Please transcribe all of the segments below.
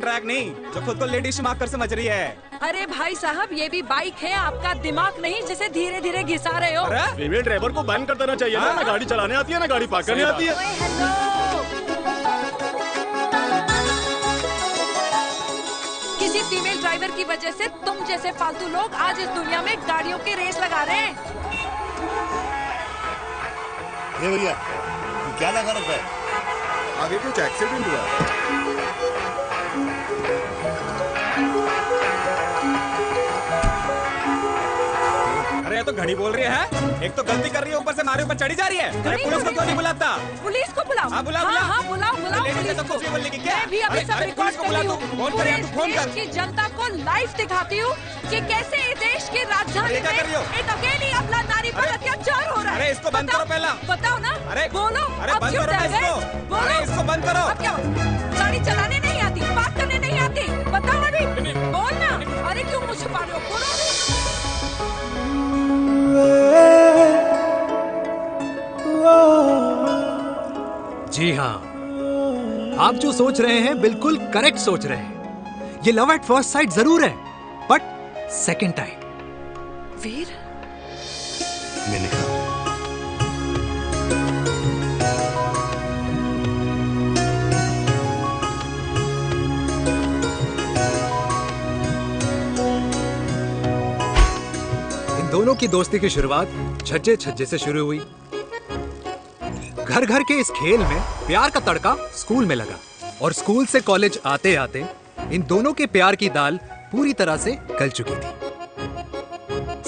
Track नहीं जो खुद को लेडी शिमाकर समझ रही है। अरे भाई साहब, ये भी बाइक है, आपका दिमाग नहीं जिसे धीरे धीरे घिसा रहे हो। फीमेल ड्राइवर को बैन कर देना चाहिए ना गाड़ी चलाने आती है ना गाड़ी पार्क करने आती है। हेलो, किसी फीमेल ड्राइवर की वजह से तुम जैसे फालतू लोग आज इस दुनिया में गाड़ियों की रेस लगा रहे हैं। ये भैया क्या लगा रखा है? आगे कुछ एक्सीडेंट हुआ। अरे तो घड़ी बोल रही है, एक तो गलती कर रही है, ऊपर से हमारे ऊपर चढ़ी जा रही है। अरे पुलिस को क्यों नहीं बुलाता? पुलिस को बुलाओ। हाँ बुलाओ हाँ, बुलाओ पुलिस को। बोलने की क्या? मैं भी अभी सब रिकॉर्ड कर रही हूँ। पूरे देश की जनता को लाइव दिखाती हूँ कि कैसे इस देश की राजधानी में एक अकेली अबला नारी पर अत्याचार हो रहा है। अरे इसको बंद करो पहला। बताओ ना। अरे बोलो। अरे अब बंद क्यों करो डर गए? इसको। बोलो। अरे इसको बंद करो। अब क्या? गाड़ी चलाने नहीं आती, बात करने नहीं आती, बताओ अभी। बोल ना। अरे क्यों मुझे छुपा रहे हो? बोलो। जी हाँ, आप जो सोच रहे हैं बिल्कुल करेक्ट सोच रहे हैं। ये लव एट फर्स्ट साइट जरूर है, बट सेकंड टाइम। वीर, मैंने कहा इन दोनों की दोस्ती की शुरुआत छज्जे छज्जे से शुरू हुई। घर घर के इस खेल में प्यार का तड़का स्कूल में लगा और स्कूल से कॉलेज आते आते इन दोनों के प्यार की दाल पूरी तरह से गल चुकी थी।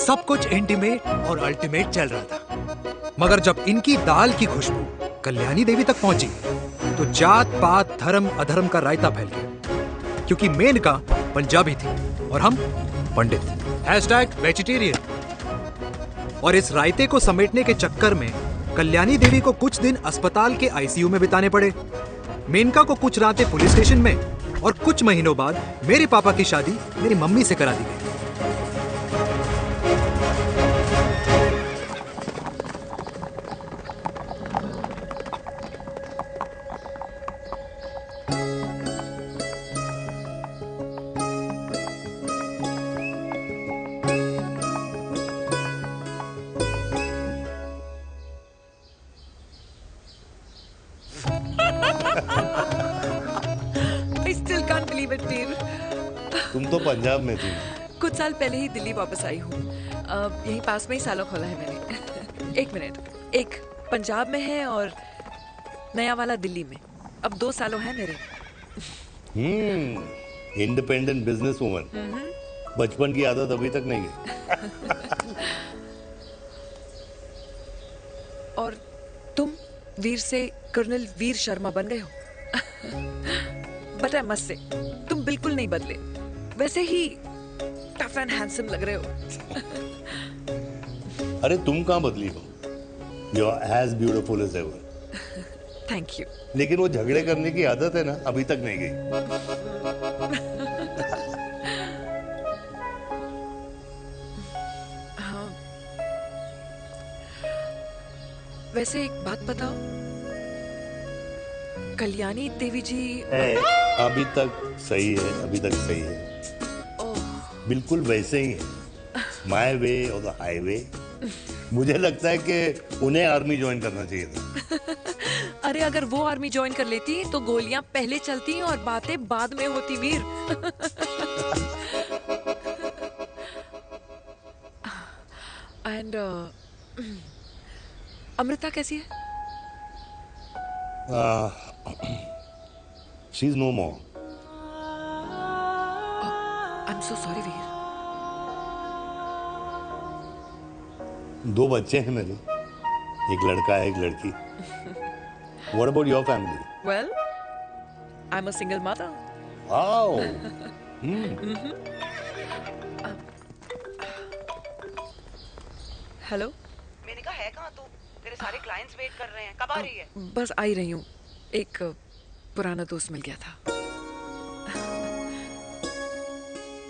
सब कुछ इंटीमेट और अल्टीमेट चल रहा था, मगर जब इनकी दाल की खुशबू कल्याणी देवी तक पहुंची तो जात पात धर्म अधर्म का रायता फैल गया, क्योंकि मेनका पंजाबी थी और हम पंडित। #वेजिटेरियन। और इस रायते को समेटने के चक्कर में कल्याणी देवी को कुछ दिन अस्पताल के आईसीयू में बिताने पड़े, मेनका को कुछ रातें पुलिस स्टेशन में, और कुछ महीनों बाद मेरे पापा की शादी मेरी मम्मी से करा दी गई। I still can't believe it, वीर। तुम तो पंजाब में थी। कुछ साल पहले ही दिल्ली वापस आई हूँ। यहीं पास में ही सालों खोला है मैंने। एक मिनट, एक पंजाब में है और नया वाला दिल्ली में। अब 2 सालों हैं मेरे। Independent business woman. बचपन की आदत अभी तक नहीं है। और तुम वीर से कर्नल वीर शर्मा बन गए हो। बट आई मस्ट से, तुम बिल्कुल नहीं बदले, वैसे ही टफ एंड हैंडसम लग रहे हो। अरे तुम कहाँ बदली हो? You are as beautiful as ever. Thank you. लेकिन वो झगड़े करने की आदत है ना, अभी तक नहीं गई। हाँ। वैसे एक बात बताओ, कल्याणी देवी जी अभी तक सही है, अभी तक सही है, बिल्कुल वैसे ही है। माय वे और द हाईवे। मुझे लगता है कि उन्हें आर्मी ज्वाइन करना चाहिए था। अरे अगर वो आर्मी ज्वाइन कर लेती तो गोलियां पहले चलती और बातें बाद में होती, वीर। एंड अमृता कैसी है? She is no more. I am so sorry Veer. 2 बच्चे हैं मेरे, एक लड़का है, एक लड़की। What about your family? Well, I'm a single mother. Wow. Hello. मैंने कहा है कहाँ तू? तेरे सारे क्लाइंट्स वेट कर रहे हैं, कब आ रही है? बस आ ही रही हूँ, एक पुराना दोस्त मिल गया था।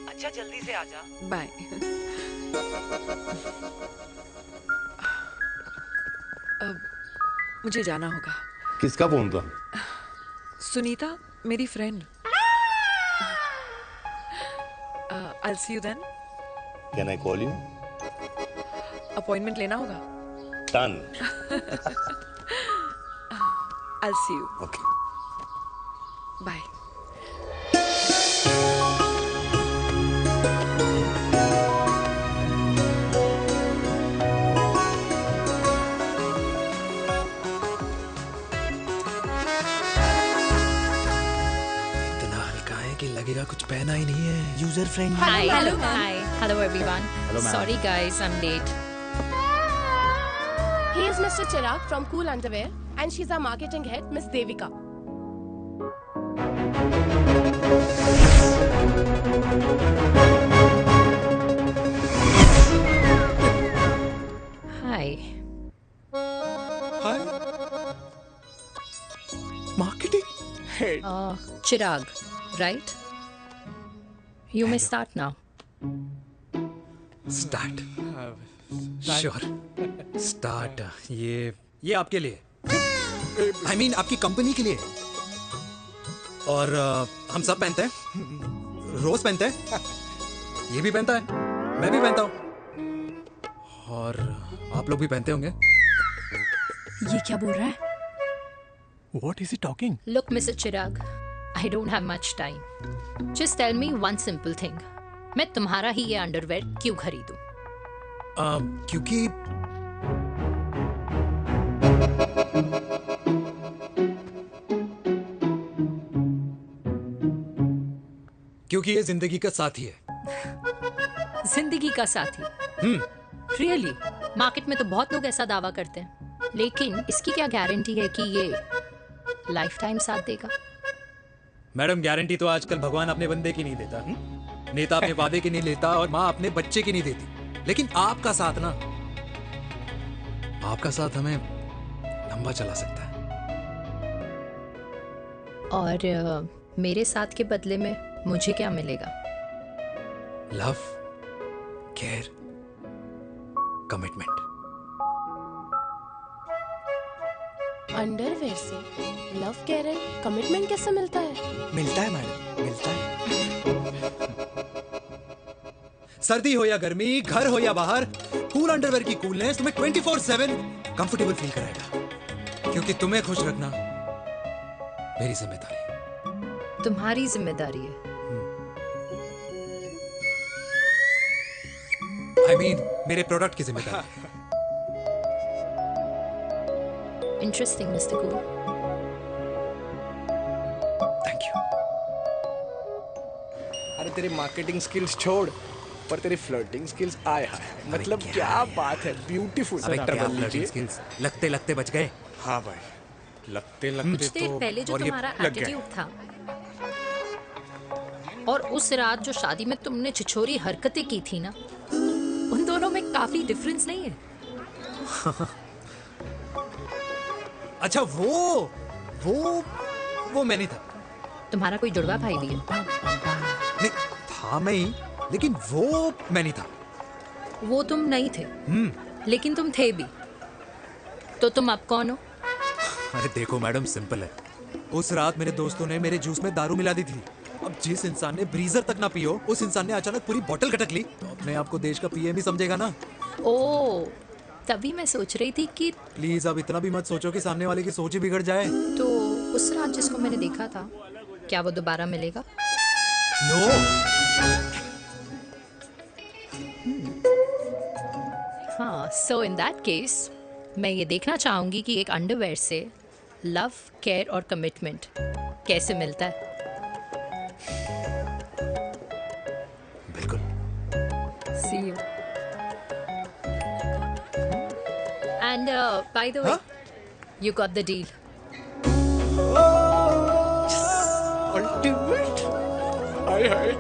अच्छा जल्दी से आ जा। बाय। अब मुझे जाना होगा। किसका फोन था? सुनीता, मेरी friend. I'll see you then. Can I call you? Appointment लेना होगा. Done. I'll see you. Okay. Bye. इतना हल्का है कि लगेगा कुछ पहना ही नहीं है. User friendly. Hello everyone. Sorry guys, I'm late. He is Mr. Chirag from Cool Underwear and she's our marketing head, Miss Devika. Hi. Hi. Marketing. Chirag, right? You may start now. Start. Sure. Start. ये आपके लिए. I mean आपकी company के लिए. और हम सब पहनते हैं. रोज पहनते हैं. ये भी पहनता है. मैं भी पहनता हूँ. और आप लोग भी पहनते होंगे. ये क्या बोल रहा है? What is he talking? Look, Mr. Chirag, I don't have much time. Just tell me one simple thing. मैं तुम्हारा ही ये अंडरवेयर क्यों खरीदूं? क्योंकि ये जिंदगी का साथी है. जिंदगी का साथी. Really? मार्केट में तो बहुत लोग ऐसा दावा करते हैं. लेकिन इसकी क्या गारंटी है कि ये लाइफ टाइम साथ देगा? मैडम, गारंटी तो आजकल भगवान अपने बंदे की नहीं देता. नेता अपने वादे की नहीं लेता और माँ अपने बच्चे की नहीं देती. लेकिन आपका साथ ना, आपका साथ हमें लंबा चला सकता है. और मेरे साथ के बदले में मुझे क्या मिलेगा? Love, care, commitment. अंडरवेयर से लव, केयर एंड कमिटमेंट कैसे मिलता है? मिलता है मैडम, मिलता है. सर्दी हो या गर्मी, घर हो या बाहर, कूल अंडरवेयर की कूलनेस तुम्हें 24/7 कंफर्टेबल फील कराएगा. क्योंकि तुम्हें खुश रखना मेरी जिम्मेदारी है. तुम्हारी जिम्मेदारी है. I mean, मेरे प्रोडक्ट की जिम्मेदारी है. Interesting, Mr. Cool. Thank you. अरे तेरी मार्केटिंग स्किल्स छोड़, पर तेरी फ्लर्टिंग स्किल्स आए हाय. मतलब क्या बात है. ब्यूटीफुल. लगते लगते बच गए. हाँ भाई, लगते कुछ लगते देर तो पहले जो और ये तुम्हारा लग गए. एटीट्यूड था और उस रात जो शादी में तुमने छिछोरी हरकतें की थी ना, उन दोनों में काफी डिफरेंस नहीं है? अच्छा, वो मैं नहीं था. तुम्हारा कोई जुड़वा भाई भी है? नहीं था मैं ही, लेकिन वो मैं नहीं था. वो तुम नहीं थे, लेकिन तुम थे भी. तो तुम अब कौन हो? अरे देखो मैडम, सिंपल है. उस रात मेरे दोस्तों ने मेरे जूस में दारू मिला दी थी. अब जिस इंसान ने ब्रीजर तक ना पियो, उस इंसान ने अचानक पूरी बोतल खटक ली, तो अपने आप को देश का पीएम ही समझेगा ना. ओ, तभी मैं सोच रही थी कि प्लीज अब इतना भी मत सोचो कि सामने वाले की सोच ही बिगड़ जाए. तो उस रात जिसको मैंने देखा था, क्या वो दोबारा मिलेगा? नो. हाँ, सो इन दैट केस मैं ये देखना चाहूंगी कि एक अंडरवेयर से लव, केयर और कमिटमेंट कैसे मिलता है. बिल्कुल. See you. And by the way, you got the deal. Ultimate. Hi hi.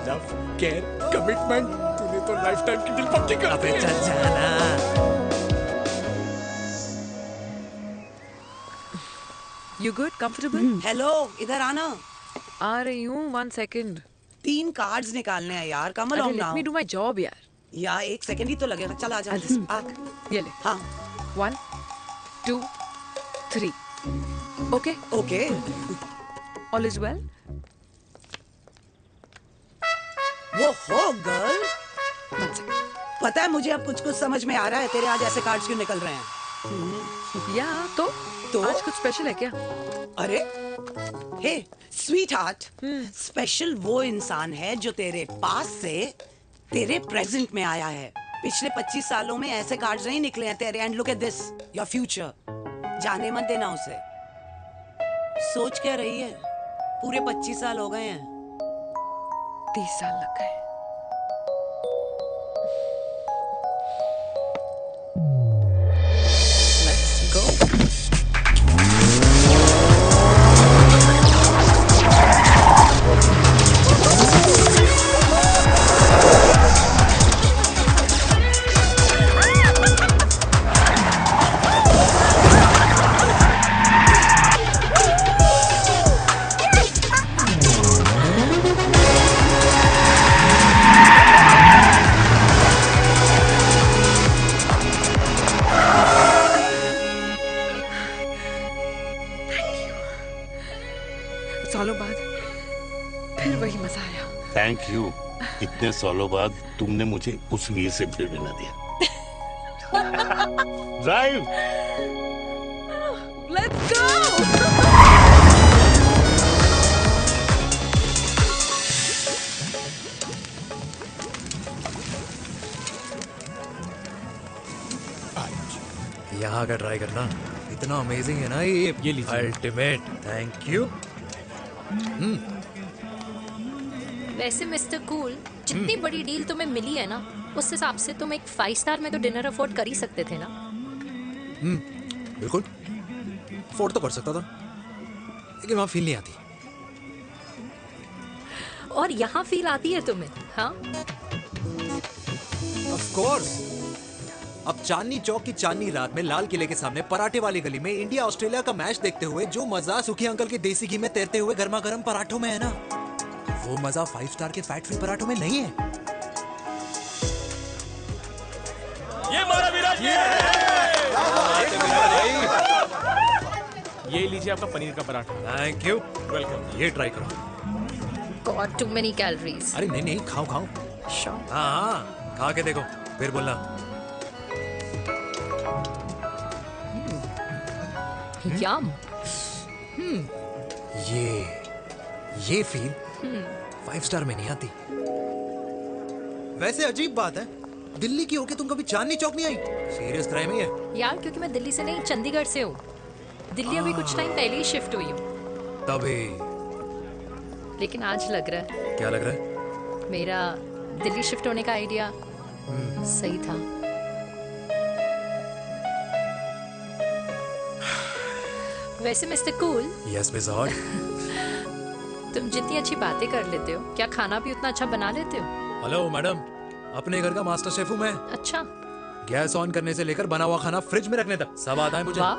Love, care, commitment. तूने तो लाइफ टाइम की डील पक्की कर दी. चल जाना. You good? Comfortable? हेलो, इधर आना. आ रही हूँ. 1 second. 3 कार्ड्स निकालने हैं यार. कम अरे along let now. me do my job यार. यार 1 सेकंड ही तो लगेगा. चल आ जा. आ. ये ले. हाँ. 1, 2, 3. Okay? Okay. All is well? ओहो गर्ल, पता है मुझे अब कुछ कुछ समझ में आ रहा है तेरे आज ऐसे कार्ड्स क्यों निकल रहे हैं। या तो आज कुछ स्पेशल है क्या? अरे हे स्वीट हार्ट, स्पेशल वो इंसान है जो तेरे पास से तेरे प्रेजेंट में आया है। पिछले 25 सालों में ऐसे कार्ड्स नहीं निकले हैं तेरे। And look at this, your future. जाने मत देना उसे। सोच क्या रही है, पूरे 25 साल हो गए हैं। 30 साल लग गए। Let's go. सालों बाद फिर वही मजा आया। Thank you. इतने सालों बाद तुमने मुझे उस वीर से फिर मिला दिया। ड्राइव। Let's go. यहाँ का ट्राई करना, इतना अमेजिंग है ना ये लीजिए अल्टीमेट। Thank you. वैसे मिस्टर कूल, जितनी बड़ी डील तुम्हें मिली है ना, उस हिसाब से तुम एक 5 स्टार में तो डिनर अफोर्ड कर ही सकते थे ना। बिल्कुल अफोर्ड तो कर सकता था, लेकिन वहाँ फील नहीं आती। और यहाँ फील आती है तुम्हें? हाँ, ऑफ कोर्स। अब चांदनी चौक की चांदनी रात में लाल किले के सामने पराठे वाली गली में इंडिया ऑस्ट्रेलिया का मैच देखते हुए जो मजा सुखी अंकल के देसी घी में तैरते हुए गर्मा गर्म पराठों में है ना, वो मजा 5 स्टार के फैट फ्री पराठों में नहीं है। ये हमारा विराट, ये लीजिए आपका पनीर का पराठा। Thank you. वेलकम। ये ट्राई करो। God too many calories. अरे नहीं नहीं, खाओ खाओ। श्योर। हाँ, खा के देखो फिर बोलना। यम। ये फील 5 स्टार में नहीं आती। वैसे अजीब बात है, दिल्ली की होके तुम कभी चांदनी चौक नहीं आई? सीरियस क्राइम ही है यार, क्योंकि मैं दिल्ली से नहीं चंडीगढ़ से हूँ। दिल्ली अभी कुछ टाइम पहले ही शिफ्ट हुई हूँ। तभी। लेकिन आज लग रहा है क्या लग रहा है? मेरा दिल्ली शिफ्ट होने का आइडिया सही था। वैसे mister cool, yes miss hot. तुम जितनी अच्छी बातें कर लेते हो, क्या खाना भी उतना अच्छा बना लेते हो? हेलो मैडम, अपने घर का मास्टर शेफ हूँ मैं। अच्छा। गैस ऑन करने से लेकर बना हुआ खाना फ्रिज में रखने तक सब आता है मुझे। वाह।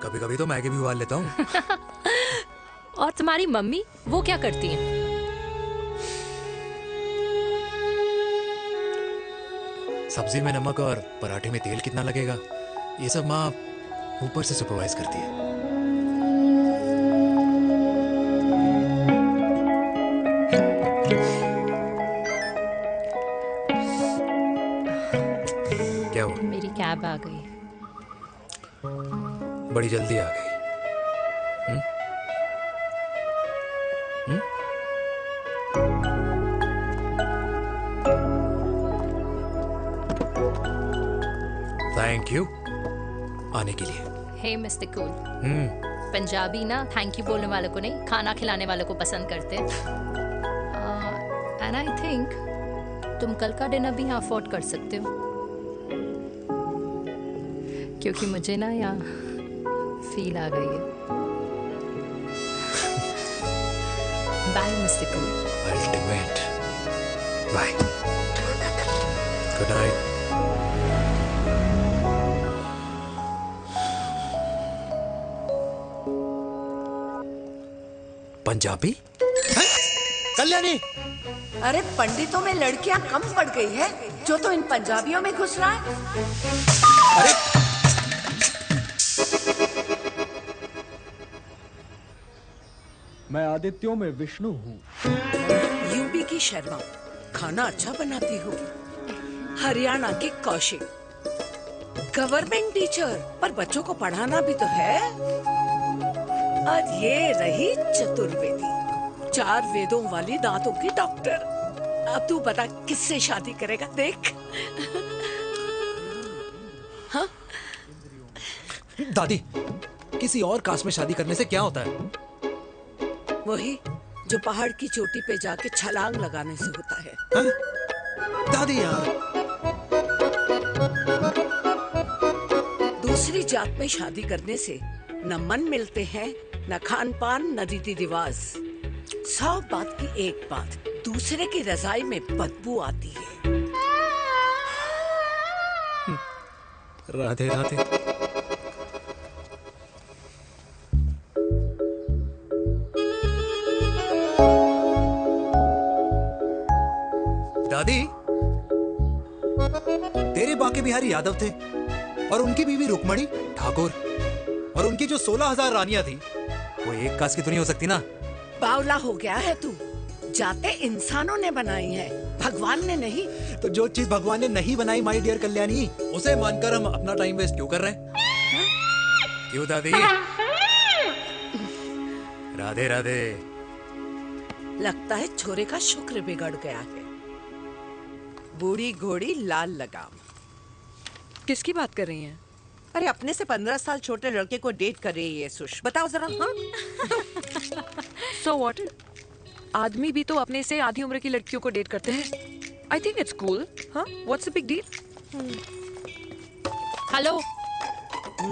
कभी कभी तो मैगी भी उबाल लेता हूँ। और तुम्हारी मम्मी, वो क्या करती हैं? सब्जी में नमक और पराठे में तेल कितना लगेगा, ये सब माँ ऊपर से सुपरवाइज करती है। क्या हुआ? मेरी कैब आ गई। बड़ी जल्दी आ गई। थैंक यू आने के लिए। हे मिस्टर कूल, पंजाबी ना थैंक यू बोलने वालों को नहीं, खाना खिलाने वालों को पसंद करते हैं। एंड आई थिंक तुम कल का डिनर भी यहाँ अफोर्ड कर सकते हो, क्योंकि मुझे ना यहाँ फील आ गई है। Bye mister cool. Ultimate. Bye. Good night. Punjabi? Kalyani! अरे पंडितों में लड़कियां कम पड़ गई है जो तो इन पंजाबियों में घुस रहा है। अरे मैं आदित्यों में विष्णु हूँ। यूपी की शर्मा, खाना अच्छा बनाती होगी। हरियाणा के कौशिक, गवर्नमेंट टीचर, पर बच्चों को पढ़ाना भी तो है। और ये रही चतुर्वेदी, 4 वेदों वाली दांतों की डॉक्टर। अब तू बता किससे शादी करेगा? देख। हाँ? दादी, किसी और कास्ट में शादी करने से क्या होता है? वही जो पहाड़ की चोटी पे जाके छलांग लगाने से होता है। हाँ? दादी यार, दूसरी जात में शादी करने से न मन मिलते हैं, न खान पान, न रीति रिवाज। 100 बात की एक बात, दूसरे की रजाई में बदबू आती है। राधे राधे। दादी, तेरे बाके बिहारी यादव थे और उनकी बीवी रुक्मणी ठाकुर, और उनकी जो 16,000 रानियां थी वो एक कास्ट की तो नहीं हो सकती ना? बावला हो गया है तू। जाते इंसानों ने बनाई है, भगवान ने नहीं। तो जो चीज भगवान ने नहीं बनाई माय डियर कल्याणी, उसे मानकर हम अपना टाइम वेस्ट क्यों कर रहे हैं? क्यों दादी? राधे राधे। लगता है छोरे का शुक्र बिगड़ गया है। बूढ़ी घोड़ी लाल लगाम। किसकी बात कर रही हैं? अरे अपने से 15 साल छोटे लड़के को डेट कर रही है सुश, बताओ जरा। हाँ? So what? आदमी भी तो अपने से आधी उम्र की लड़कियों को डेट करते हैं। I think it's cool. हाँ? What's the big deal? Hello,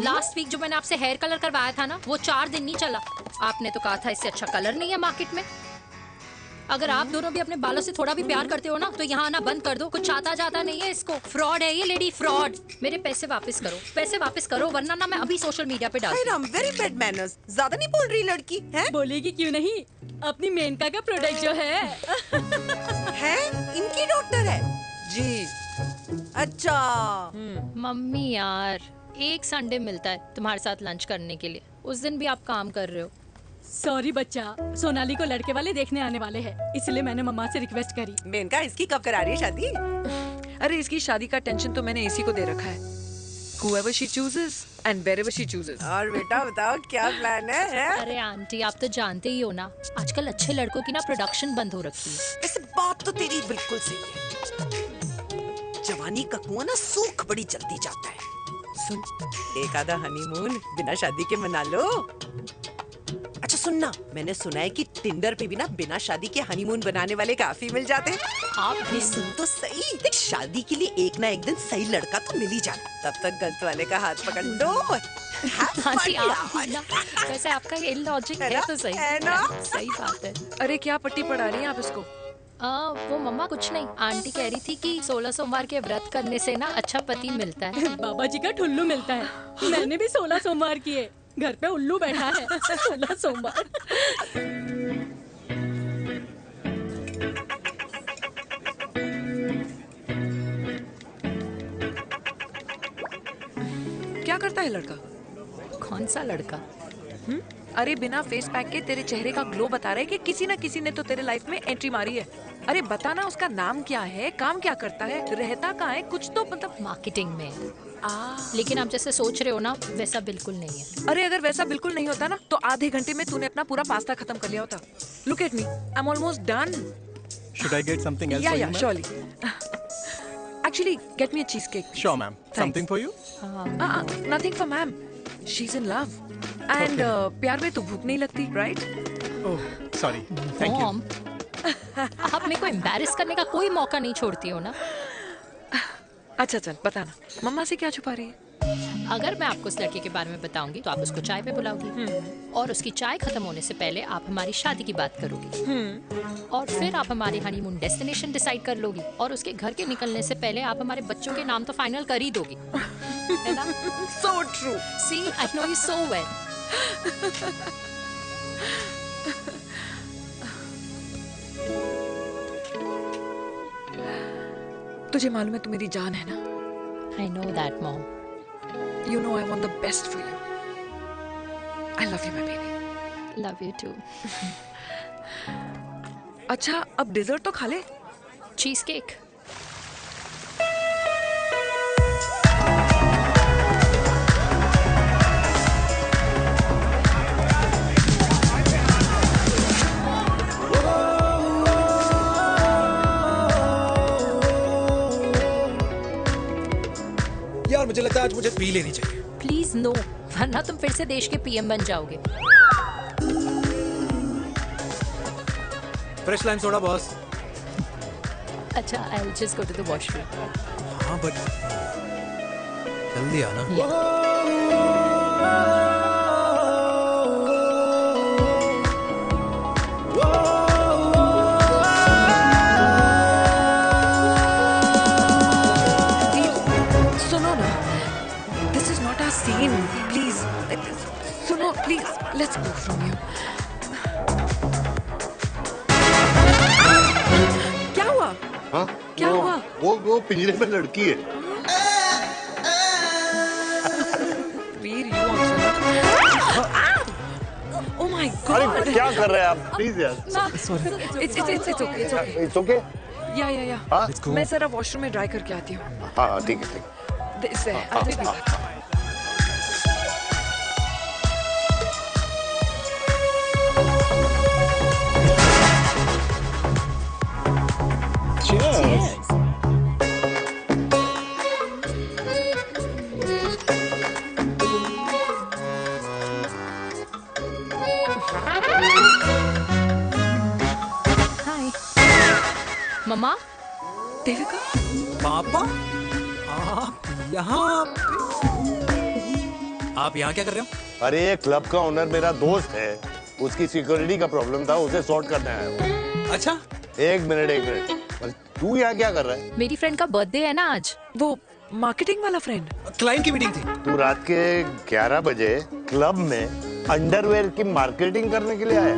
last week जो मैंने आपसे हेयर कलर करवाया था ना, वो 4 दिन नहीं चला। आपने तो कहा था इससे अच्छा कलर नहीं है मार्केट में। अगर आप दोनों भी अपने बालों से थोड़ा भी प्यार करते हो ना, तो यहाँ आना बंद कर दो। कुछ आता जाता नहीं है इसको। फ्रॉड है ये लेडी, फ्रॉड। मेरे पैसे वापस करो, पैसे वापस करो, वरना ना मैं अभी सोशल मीडिया पे डाल। Very bad manners. ज्यादा नहीं बोल रही लड़की है? बोलेगी क्यों नहीं? अपनी मेनका का प्रोडक्ट जो है है इनकी डॉक्टर है जी। अच्छा। मम्मी यार, एक संडे मिलता है तुम्हारे साथ लंच करने के लिए, उस दिन भी आप काम कर रहे हो। सॉरी बच्चा, सोनाली को लड़के वाले देखने आने वाले हैं, इसलिए मैंने मम्मा से रिक्वेस्ट करी। मेनका, इसकी कब करा रही है शादी? अरे इसकी शादी का टेंशन तो मैंने इसी को दे रखा है। Whoever she chooses and wherever she chooses. और बेटा बताओ क्या प्लान है? अरे आंटी, आप तो जानते ही हो ना, आजकल अच्छे लड़कों की ना प्रोडक्शन बंद हो रखी है। ऐसे बात तो तेरी बिल्कुल सही है। जवानी का कुआं ना सूख बड़ी जल्दी जाता है। सुन, एक आधा हनीमून बिना शादी के मना लो। अच्छा सुनना, मैंने सुना है कि टिंडर पे भी ना बिना शादी के हनीमून बनाने वाले काफी मिल जाते हैं। आप भी सुन तो सही, देख शादी के लिए एक ना एक दिन सही लड़का तो मिल ही जाता, तब तक गलत वाले का हाथ पकड़ लो। आंटी आप भी ना, वैसे आपका ये लॉजिक है तो सही है ना? सही बात है। अरे क्या पट्टी पढ़ा रही हैं आप इसको? वो मम्मा कुछ नहीं, आंटी कह रही थी कि 16 सोमवार के व्रत करने से ना अच्छा पति मिलता है। बाबा जी का ठुल्लू मिलता है। मैंने भी 16 सोमवार किए, घर पे उल्लू बैठा है। 16 सोमवार। क्या करता है लड़का? कौन सा लड़का? अरे बिना फेस पैक के तेरे चेहरे का ग्लो बता रहा है कि किसी ना किसी ने तो तेरे लाइफ में एंट्री मारी है। अरे बताना, उसका नाम क्या है, काम क्या करता है, रहता कहाँ है, कुछ तो मतलब। मार्केटिंग में। लेकिन आप जैसे सोच रहे हो ना, वैसा बिल्कुल नहीं है। अरे अगर वैसा बिल्कुल नहीं होता ना, तो आधे घंटे में तूने अपना पूरा पास्ता खत्म कर लिया होता। Look at me, I am almost done. Should I get something else for you, ma'am? surely. Actually, get me a cheesecake. Sure, ma'am. Something for you? Nothing for ma'am. She's in love. And प्यार में तो भूख नहीं लगती, right? Oh, sorry. Thank you. Mom, आप मेरे को embarrass करने का कोई मौका नहीं छोड़ती हो ना। अच्छा चल बताना, मम्मा से क्या छुपा रही है? अगर मैं आपको उस लड़के के बारे में बताऊंगी तो आप उसको चाय पे बुलाओगी, और उसकी चाय खत्म होने से पहले आप हमारी शादी की बात करोगी, और फिर आप हमारे हनीमून डेस्टिनेशन डिसाइड कर लोगी, और उसके घर के निकलने से पहले आप हमारे बच्चों के नाम तो फाइनल कर ही दोगी, है ना? So true. See, I know you so well. तुझे मालूम है तू मेरी जान है ना? I know that, mom. You know I want the best for you. I love you, my baby. Love you too. अच्छा अब डिजर्ट तो खा ले। Cheese cake. यार मुझे लगता है आज मुझे पी लेनी चाहिए। प्लीज नो, वरना तुम फिर से देश के पीएम बन जाओगे। Fresh lime soda boss. अच्छा, I will just go to the washroom. हाँ बट जल्दी आना। सुनो ना, this is not our scene, please. सुनो please, let's go from here. क्या हुआ? हाँ? क्या हुआ? वो पिंजरे में लड़की है। वीर, you also. Oh my God! अरे क्या कर रहे हैं आप? प्लीज यार। Sorry. It's okay. It's okay. It's okay? Yeah. हाँ? मैं जरा वॉशरूम में ड्राई करके आती हूँ। हाँ ठीक है। This है। I'll be back. Cheers. हाय मम्मा। देविका, पापा, आप यहाँ क्या कर रहे हो? अरे ये क्लब का ओनर मेरा दोस्त है, उसकी सिक्योरिटी का प्रॉब्लम था, उसे सॉर्ट करने आया हूँ। अच्छा, एक मिनट। अरे तू यहाँ क्या कर रहा है? मेरी फ्रेंड का बर्थडे है ना आज। वो मार्केटिंग वाला फ्रेंड। क्लाइंट की मीटिंग थी। तू रात के 11 बजे क्लब में अंडरवेयर की मार्केटिंग करने के लिए आया?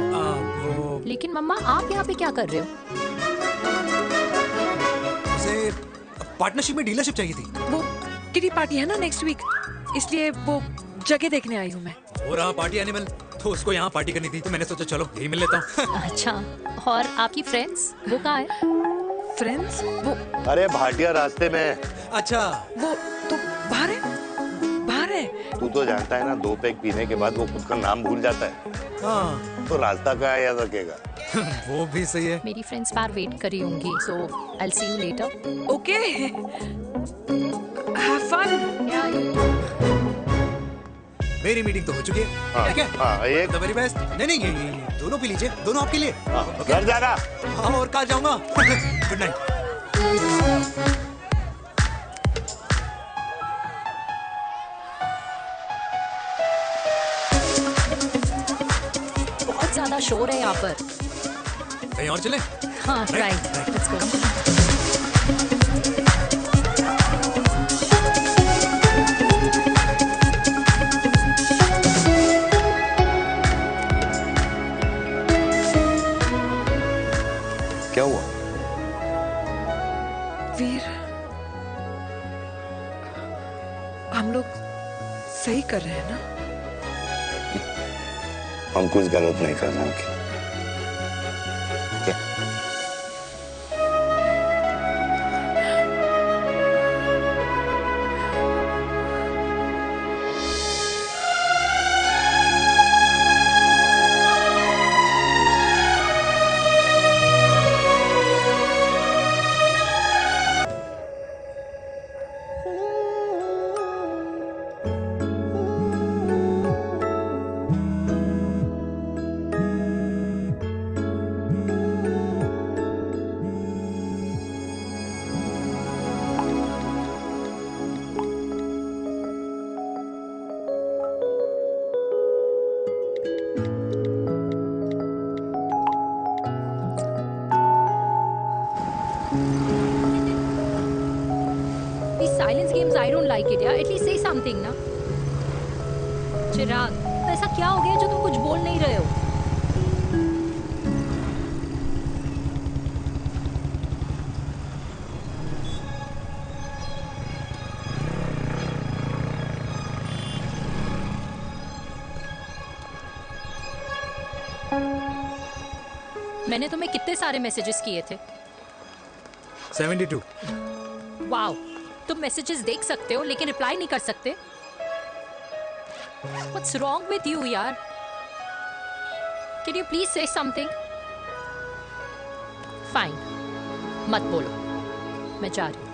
लेकिन मम्मा, आप यहाँ पे क्या कर रहे हो? उसे पार्टनरशिप में डीलरशिप चाहिए थी। वो किटी पार्टी है ना नेक्स्ट वीक, इसलिए वो जगह देखने आई हूँ मैं। हो रहा पार्टी एनिमल, तो उसको यहाँ पार्टी करनी थी, तो मैंने सोचा चलो यही मिल लेता हूँ। अच्छा, और आपकी फ्रेंड्स वो कहाँ है? फ्रेंड्स? वो अरे भाटिया रास्ते में। अच्छा, वो तो बाहर है। तू तो जानता है ना, 2 पैक पीने के बाद वो खुद का नाम भूल जाता है। हाँ। तो रास्ता क्या याद रखेगा? वो भी सही है। मेरी फ्रेंड्स बाहर वेट कर रही होंगी, so I will see you later. Okay, have fun. मेरी मीटिंग तो हो चुकी है। हाँ, ठीक है? हाँ, एक द वेरी बेस्ट। नहीं ये दोनों पी लीजिए, दोनों आपके लिए। घर जाना। हाँ, और कल जाऊंगा। Good night. बहुत ज्यादा शोर है यहाँ पर। कहीं और चले? हाँ, राइट, लेट्स गो। क्या हुआ? वीर, हम लोग सही कर रहे हैं ना? हम कुछ गलत नहीं कर रहे हैं। क्या? These silence games, I don't like it, यार। At least say something ना। चिराग, तो ऐसा क्या हो गया जो तुम कुछ बोल नहीं रहे हो? मैंने तुम्हें कितने सारे मैसेजेस किए थे। 72. वाओ, तुम मैसेजेस देख सकते हो लेकिन रिप्लाई नहीं कर सकते। What's wrong with you यार? Can you please say something? Fine, मत बोलो, मैं जा रही हूँ।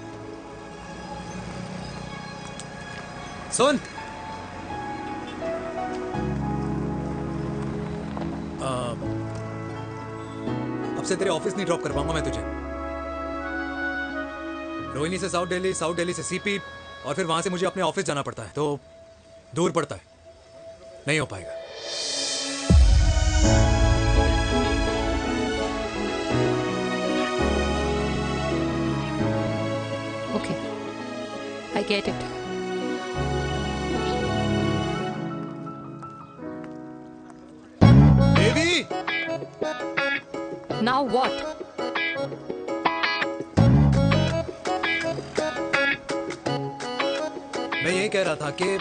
सुन, अब से तेरे ऑफिस नहीं ड्रॉप कर पाऊंगा मैं तुझे। रोहिणी से साउथ दिल्ली से सीपी, और फिर वहां से मुझे अपने ऑफिस जाना पड़ता है, तो दूर पड़ता है, नहीं हो पाएगा। Okay, I get it. Devi! Now what? मैं ये कह रहा था कि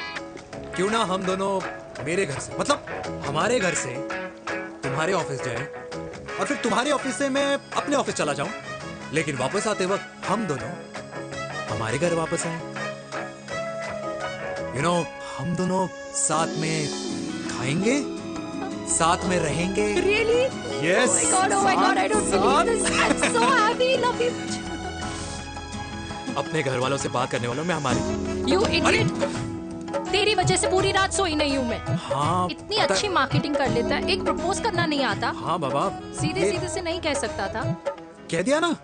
क्यों ना हम दोनों मेरे घर से, मतलब हमारे घर से तुम्हारे ऑफिस जाए, और फिर तुम्हारे ऑफिस से मैं अपने ऑफिस चला जाऊं, लेकिन वापस आते वक्त हम दोनों हमारे घर वापस आए। हम दोनों साथ में खाएंगे, साथ में रहेंगे। Really? Yes. Oh my God, I don't believe this. I'm so happy, love you. अपने घर वालों से बात करने वालों में हमारी। You idiot. तेरी वजह से पूरी रात सोई नहीं हूँ मैं। हाँ, इतनी अच्छी मार्केटिंग कर लेता है, एक प्रपोज करना नहीं आता। हाँ बाबा, सीधे से नहीं कह सकता था। कह दिया ना।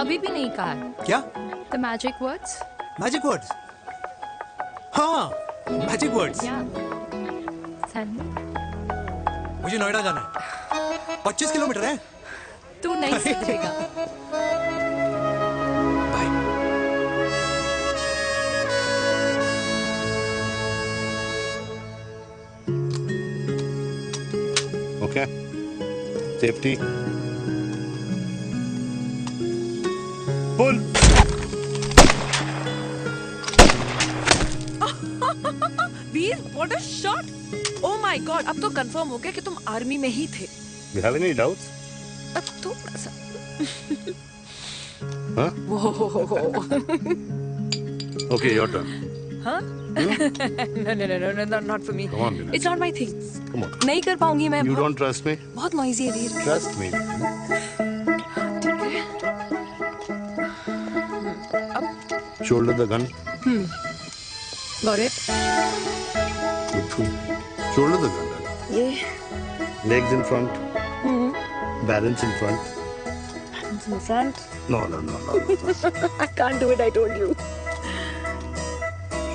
अभी भी नहीं कहा है। क्या? The magic words. Magic words? हाँ, मैजिक वर्ड्स। मुझे नोएडा जाना है, 25 किलोमीटर है। तू नहीं समझेगा। Okay. Safety. Pull. Veer, what a shot! Oh my God, अब तो कंफर्म हो गया कि तुम आर्मी में ही थे। You have any doubts? अब थोड़ा सा। Huh? Okay, your turn. हाँ? No, not for me. Come on, Vinay. It's not my thing. Come on. नहीं कर पाऊंगी मैं। You don't trust me? बहुत noisy है वीर। Trust me. Shoulder the gun. Got it. Shoulder the gun. ये Legs in front. Balance in front. hands in front. No. I can't do it, I told you.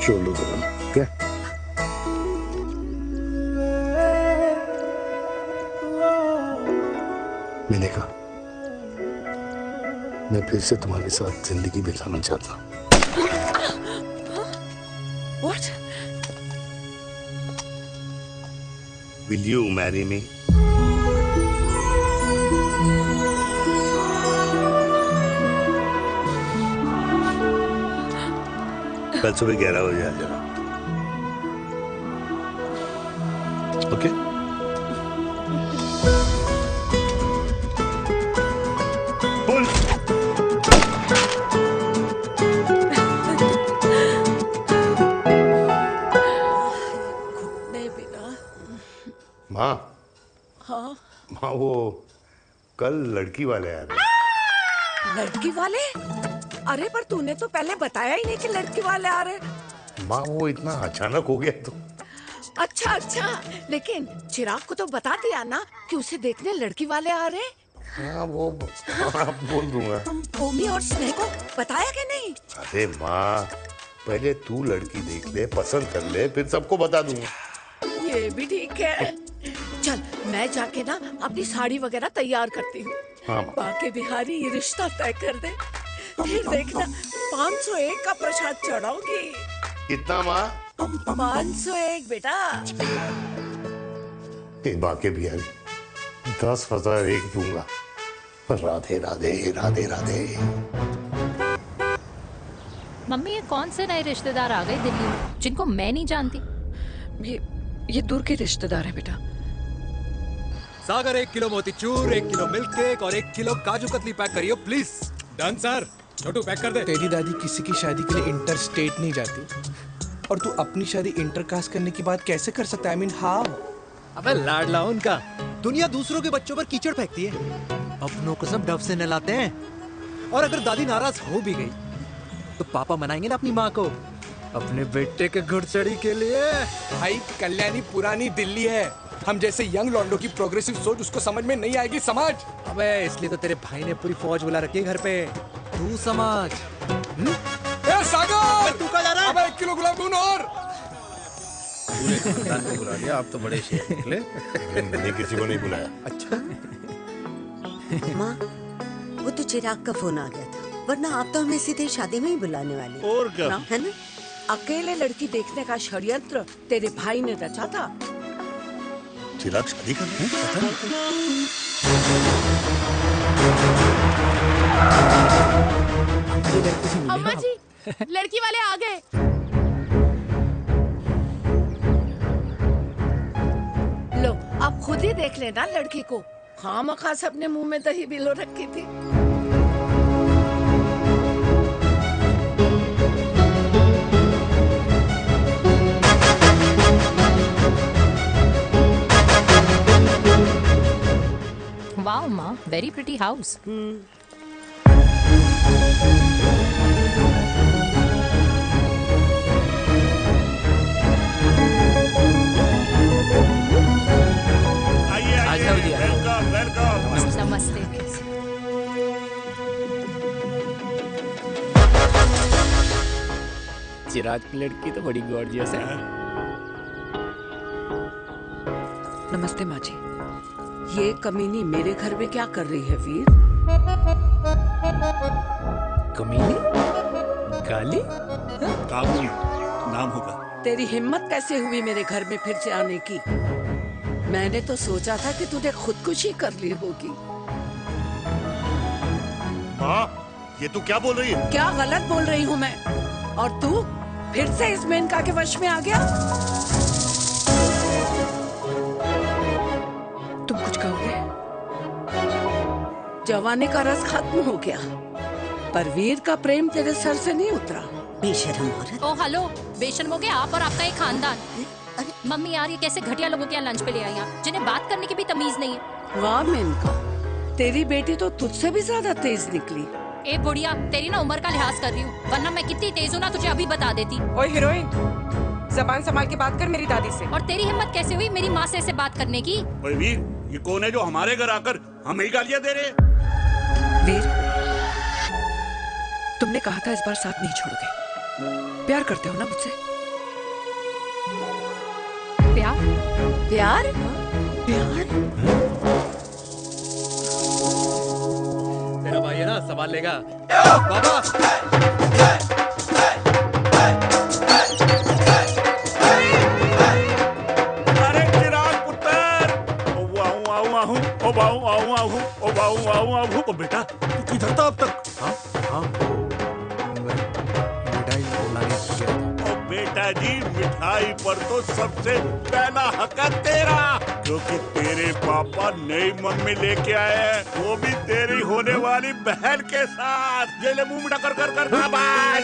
Shoulder the gun. Okay. मैंने कहा मैं फिर से तुम्हारे साथ जिंदगी बिताना चाहता हूँ। What? Will you marry me? कल सुबह 11 बजे आ जाना। ओके? पुल। माँ। हाँ? माँ वो कल लड़की वाले आ रहे। लड़की वाले? अरे पर तूने तो पहले बताया ही नहीं कि लड़की वाले आ रहे। माँ वो इतना अचानक हो गया तो। अच्छा, लेकिन चिराग को तो बता दिया ना कि उसे देखने लड़की वाले आ रहे। हाँ वो बोल दूंगा। ओमी और स्नेह को बताया कि नहीं? अरे माँ पहले तू लड़की देख ले, पसंद कर ले, फिर सबको बता दूंगा। ये भी ठीक है। चल मैं जाके ना अपनी साड़ी वगैरह तैयार करती हूँ। हाँ। बाकी बिहारी ये रिश्ता तय कर दे, फिर देखना 501 का प्रसाद चढ़ाऊंगी। कितना माँ? 501 बेटा। बाकी बिहारी 10,001 दूंगा। राधे राधे राधे राधे। मम्मी ये कौन से नए रिश्तेदार आ गए दिल्ली में जिनको मैं नहीं जानती? ये दूर के रिश्तेदार हैं बेटा। सागर 1 किलो मोतीचूर, 1 किलो मिल्क केक और 1 किलो काजू कतली पैक करियो please. Done sir. Chhotu pack कर दे। तेरी दादी किसी की शादी के लिए इंटर स्टेट नहीं जाती, और तू अपनी शादी इंटर कास्ट करने की बात कैसे कर सकता है? I mean, how? अबे लाडला उनका। दुनिया दूसरों के बच्चों पर कीचड़ फेंकती है, अपनों को सब डब से नहलाते हैं। और अगर दादी नाराज हो भी गई तो पापा मनाएंगे ना अपनी माँ को अपने बेटे के घुड़चढ़ी के लिए। भाई कल्याणी पुरानी दिल्ली है, हम जैसे यंग लॉन्डो की प्रोग्रेसिव सोच उसको समझ में नहीं आएगी, समझ। अबे इसलिए तो तेरे भाई ने पूरी फौज बुला रखी है घर पे, तू समझ। ए सागर, तू कहाँ जा रहा है? अबे 1 किलो गुलाब जामुन और। पूरे खानदान को बुला लिया, आप तो बड़े शेर निकले। मैंने किसी को नहीं बुलाया। अच्छा माँ, वो तो चिराग का फोन आ गया था, वरना आप तो हमें सीधे शादी में ही बुलाने वाली। और क्या? है ना? अकेले लड़की देखने का षड्यंत्र तेरे भाई ने रचा था। चिराग शादी कर रहे हैं? अम्मा जी, लड़की वाले आ गए। लो, अब खुद ही देख लेना लड़की को। खामखा अपने मुंह में दही बिलो रखी थी। वाओ माँ, वेरी प्रिटी हाउस। आइए वेलकम वेलकम। नमस्ते। चिराग की लड़की तो बड़ी गॉर्जियस है। नमस्ते माँ जी। ये कमीनी मेरे घर में क्या कर रही है वीर? कमीनी? गाली? काबुल नाम होगा। तेरी हिम्मत कैसे हुई मेरे घर में फिर से आने की? मैंने तो सोचा था कि तूने खुदकुशी कर ली होगी। माँ, ये तू क्या बोल रही है? क्या गलत बोल रही हूँ मैं? और तू फिर से इस मेनका के वश में आ गया? तुम कुछ कहोगे? जवानी का रस खत्म हो गया, पर वीर का प्रेम तेरे सर से नहीं उतरा। बेशरम औरत। ओ हेलो, बेशर्म हो गए आप और आपका एक खानदान। मम्मी यार, ये कैसे घटिया लोगों के यहाँ लंच पे ले आई आप, जिन्हें बात करने की भी तमीज नहीं है। वाह मेनका, तेरी बेटी तो तुझसे भी ज्यादा तेज निकली। ए बुढ़िया, तेरी ना उम्र का लिहाज कर रही हूँ, वरना मैं कितनी तेज हूँ ना तुझे अभी बता देती। ओए हीरोइन, जबान संभाल के बात कर मेरी दादी से। और तेरी हिम्मत कैसे हुई मेरी माँ से ऐसे बात करने की? ओए वीर, ये कौन है जो हमारे घर आकर हमें ही गालियां दे रहे? वीर, तुमने कहा था इस बार साथ नहीं छोड़ोगे। प्यार करते हो ना मुझसे? प्यार? प्यार? प्यार? तेरा भाई है ना, संभाल लेगा। बाबा! अरे चिराग पुत्र! ओ वाहू आऊ आहू, ओ वाहू आऊ आहू, ओ वाहू आऊ आहू। ओ बेटा, तू किधर था अब तक? हाँ? मिठाई लाने गया था। ओ बेटा जी, मिठाई पर तो सबसे पहला हक है तेरा, क्योंकि तेरे पापा नई मम्मी लेके आए हैं, वो भी तेरी होने वाली बहन के साथ। ये ले मुंह मीठा कर कर कर शाबाश।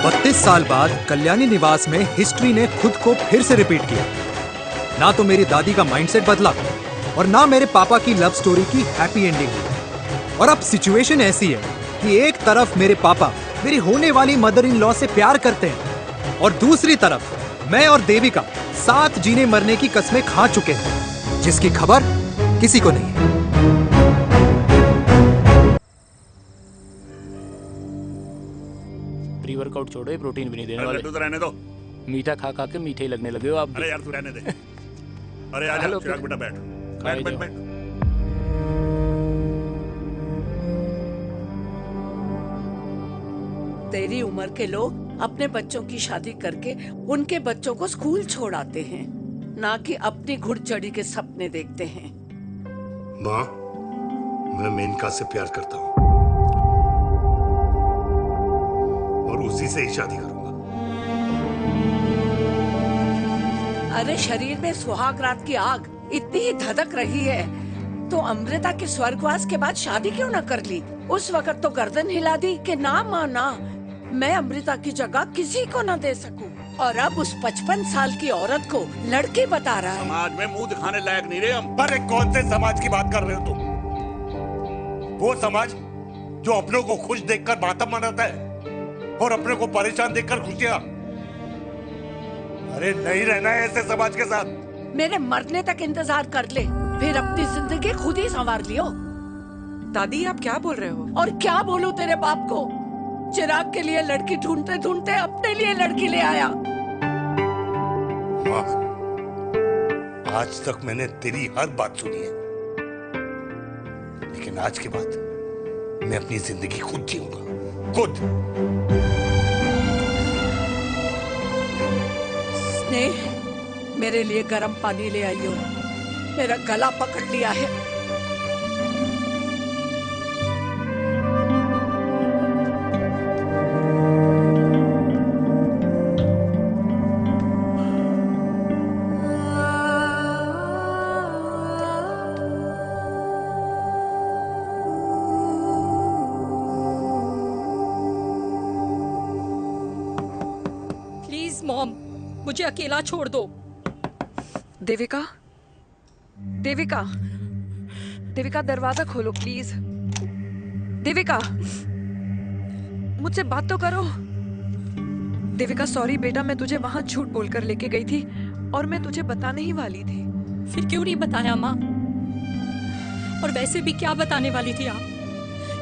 32 साल बाद कल्याणी निवास में हिस्ट्री ने खुद को फिर से रिपीट किया। ना तो मेरी दादी का माइंडसेट बदला और ना मेरे पापा की लव स्टोरी की हैप्पी एंडिंग हुई। और अब सिचुएशन ऐसी है कि एक तरफ मेरे पापा मेरी होने वाली मदर इन लॉ से प्यार करते हैं और दूसरी तरफ मैं और देविका साथ जीने मरने की कस्में खा चुके हैं, जिसकी खबर किसी को नहीं है। प्री वर्कआउट छोड़ो, ये प्रोटीन भी नहीं देने वाले। तू तो रहने दो। मीठा खा खा के मीठे ही लगने लगे हो आप भी। अरे यार तू रहने दे। अरे आजा चिराग बेटा, बैठ बैठ बैठ बैठ। तेरी उम्र के लोग अपने बच्चों की शादी करके उनके बच्चों को स्कूल छोड़ाते हैं, ना कि अपनी घुड़चढ़ी के सपने देखते हैं। माँ, मैं मेनका से प्यार करता हूँ और उसी से ही शादी करूंगा। अरे शरीर में सुहाग रात की आग इतनी ही धधक रही है तो अमृता के स्वर्गवास के बाद शादी क्यों न कर ली? उस वक्त तो गर्दन हिला दी कि ना माँ ना, मैं अमृता की जगह किसी को न दे सकूं। और अब उस 55 साल की औरत को लड़की बता रहा है। समाज में मुंह दिखाने लायक नहीं रहे हम। पर कौन से समाज की बात कर रहे हो तुम? वो समाज जो अपनों को खुश देखकर मातम मनाता है और अपने को परेशान देखकर खुशियां। अरे नहीं रहना है ऐसे समाज के साथ। मेरे मरने तक इंतजार कर ले, फिर अपनी जिंदगी खुद ही संवार लियो। दादी आप क्या बोल रहे हो? और क्या बोलूं तेरे बाप को? चिराग के लिए लड़की ढूंढते ढूंढते अपने लिए लड़की ले आया। माँ, आज तक मैंने तेरी हर बात सुनी है, लेकिन आज के बाद मैं अपनी जिंदगी खुद जीऊंगा, खुद। स्नेह, मेरे लिए गर्म पानी ले आई हो, मेरा गला पकड़ लिया है। प्लीज मॉम, मुझे अकेला छोड़ दो। देविका, देविका, देविका दरवाजा खोलो प्लीज। देविका, मुझसे बात तो करो। देविका सॉरी बेटा, मैं तुझे वहां झूठ बोलकर लेके गई थी और मैं तुझे बताने ही वाली थी। फिर क्यों नहीं बताया माँ? और वैसे भी क्या बताने वाली थी आप?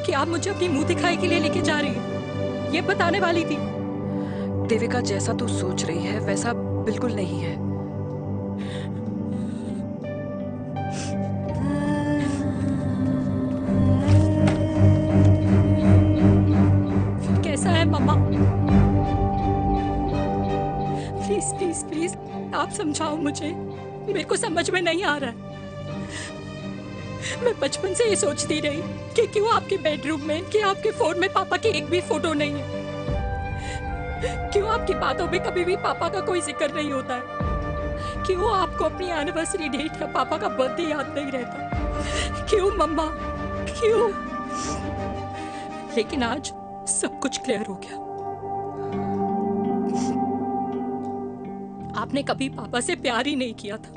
कि आप मुझे अपनी मुंह दिखाई के लिए लेके जा रही हैं, ये बताने वाली थी। देविका, जैसा तू सोच रही है वैसा बिल्कुल नहीं है। फिर कैसा है मम्मा? प्लीज प्लीज प्लीज आप समझाओ मुझे, मेरे को समझ में नहीं आ रहा है। मैं बचपन से ये सोचती रही कि क्यों आपके बेडरूम में, कि आपके फोन में पापा की एक भी फोटो नहीं है, क्यों आपकी बातों में कभी भी पापा का कोई जिक्र नहीं होता है, क्यों आपको अपनी एनिवर्सरी डेट या पापा का बर्थडे याद नहीं रहता, क्यों मम्मा क्यों? लेकिन आज सब कुछ क्लियर हो गया। आपने कभी पापा से प्यार ही नहीं किया था।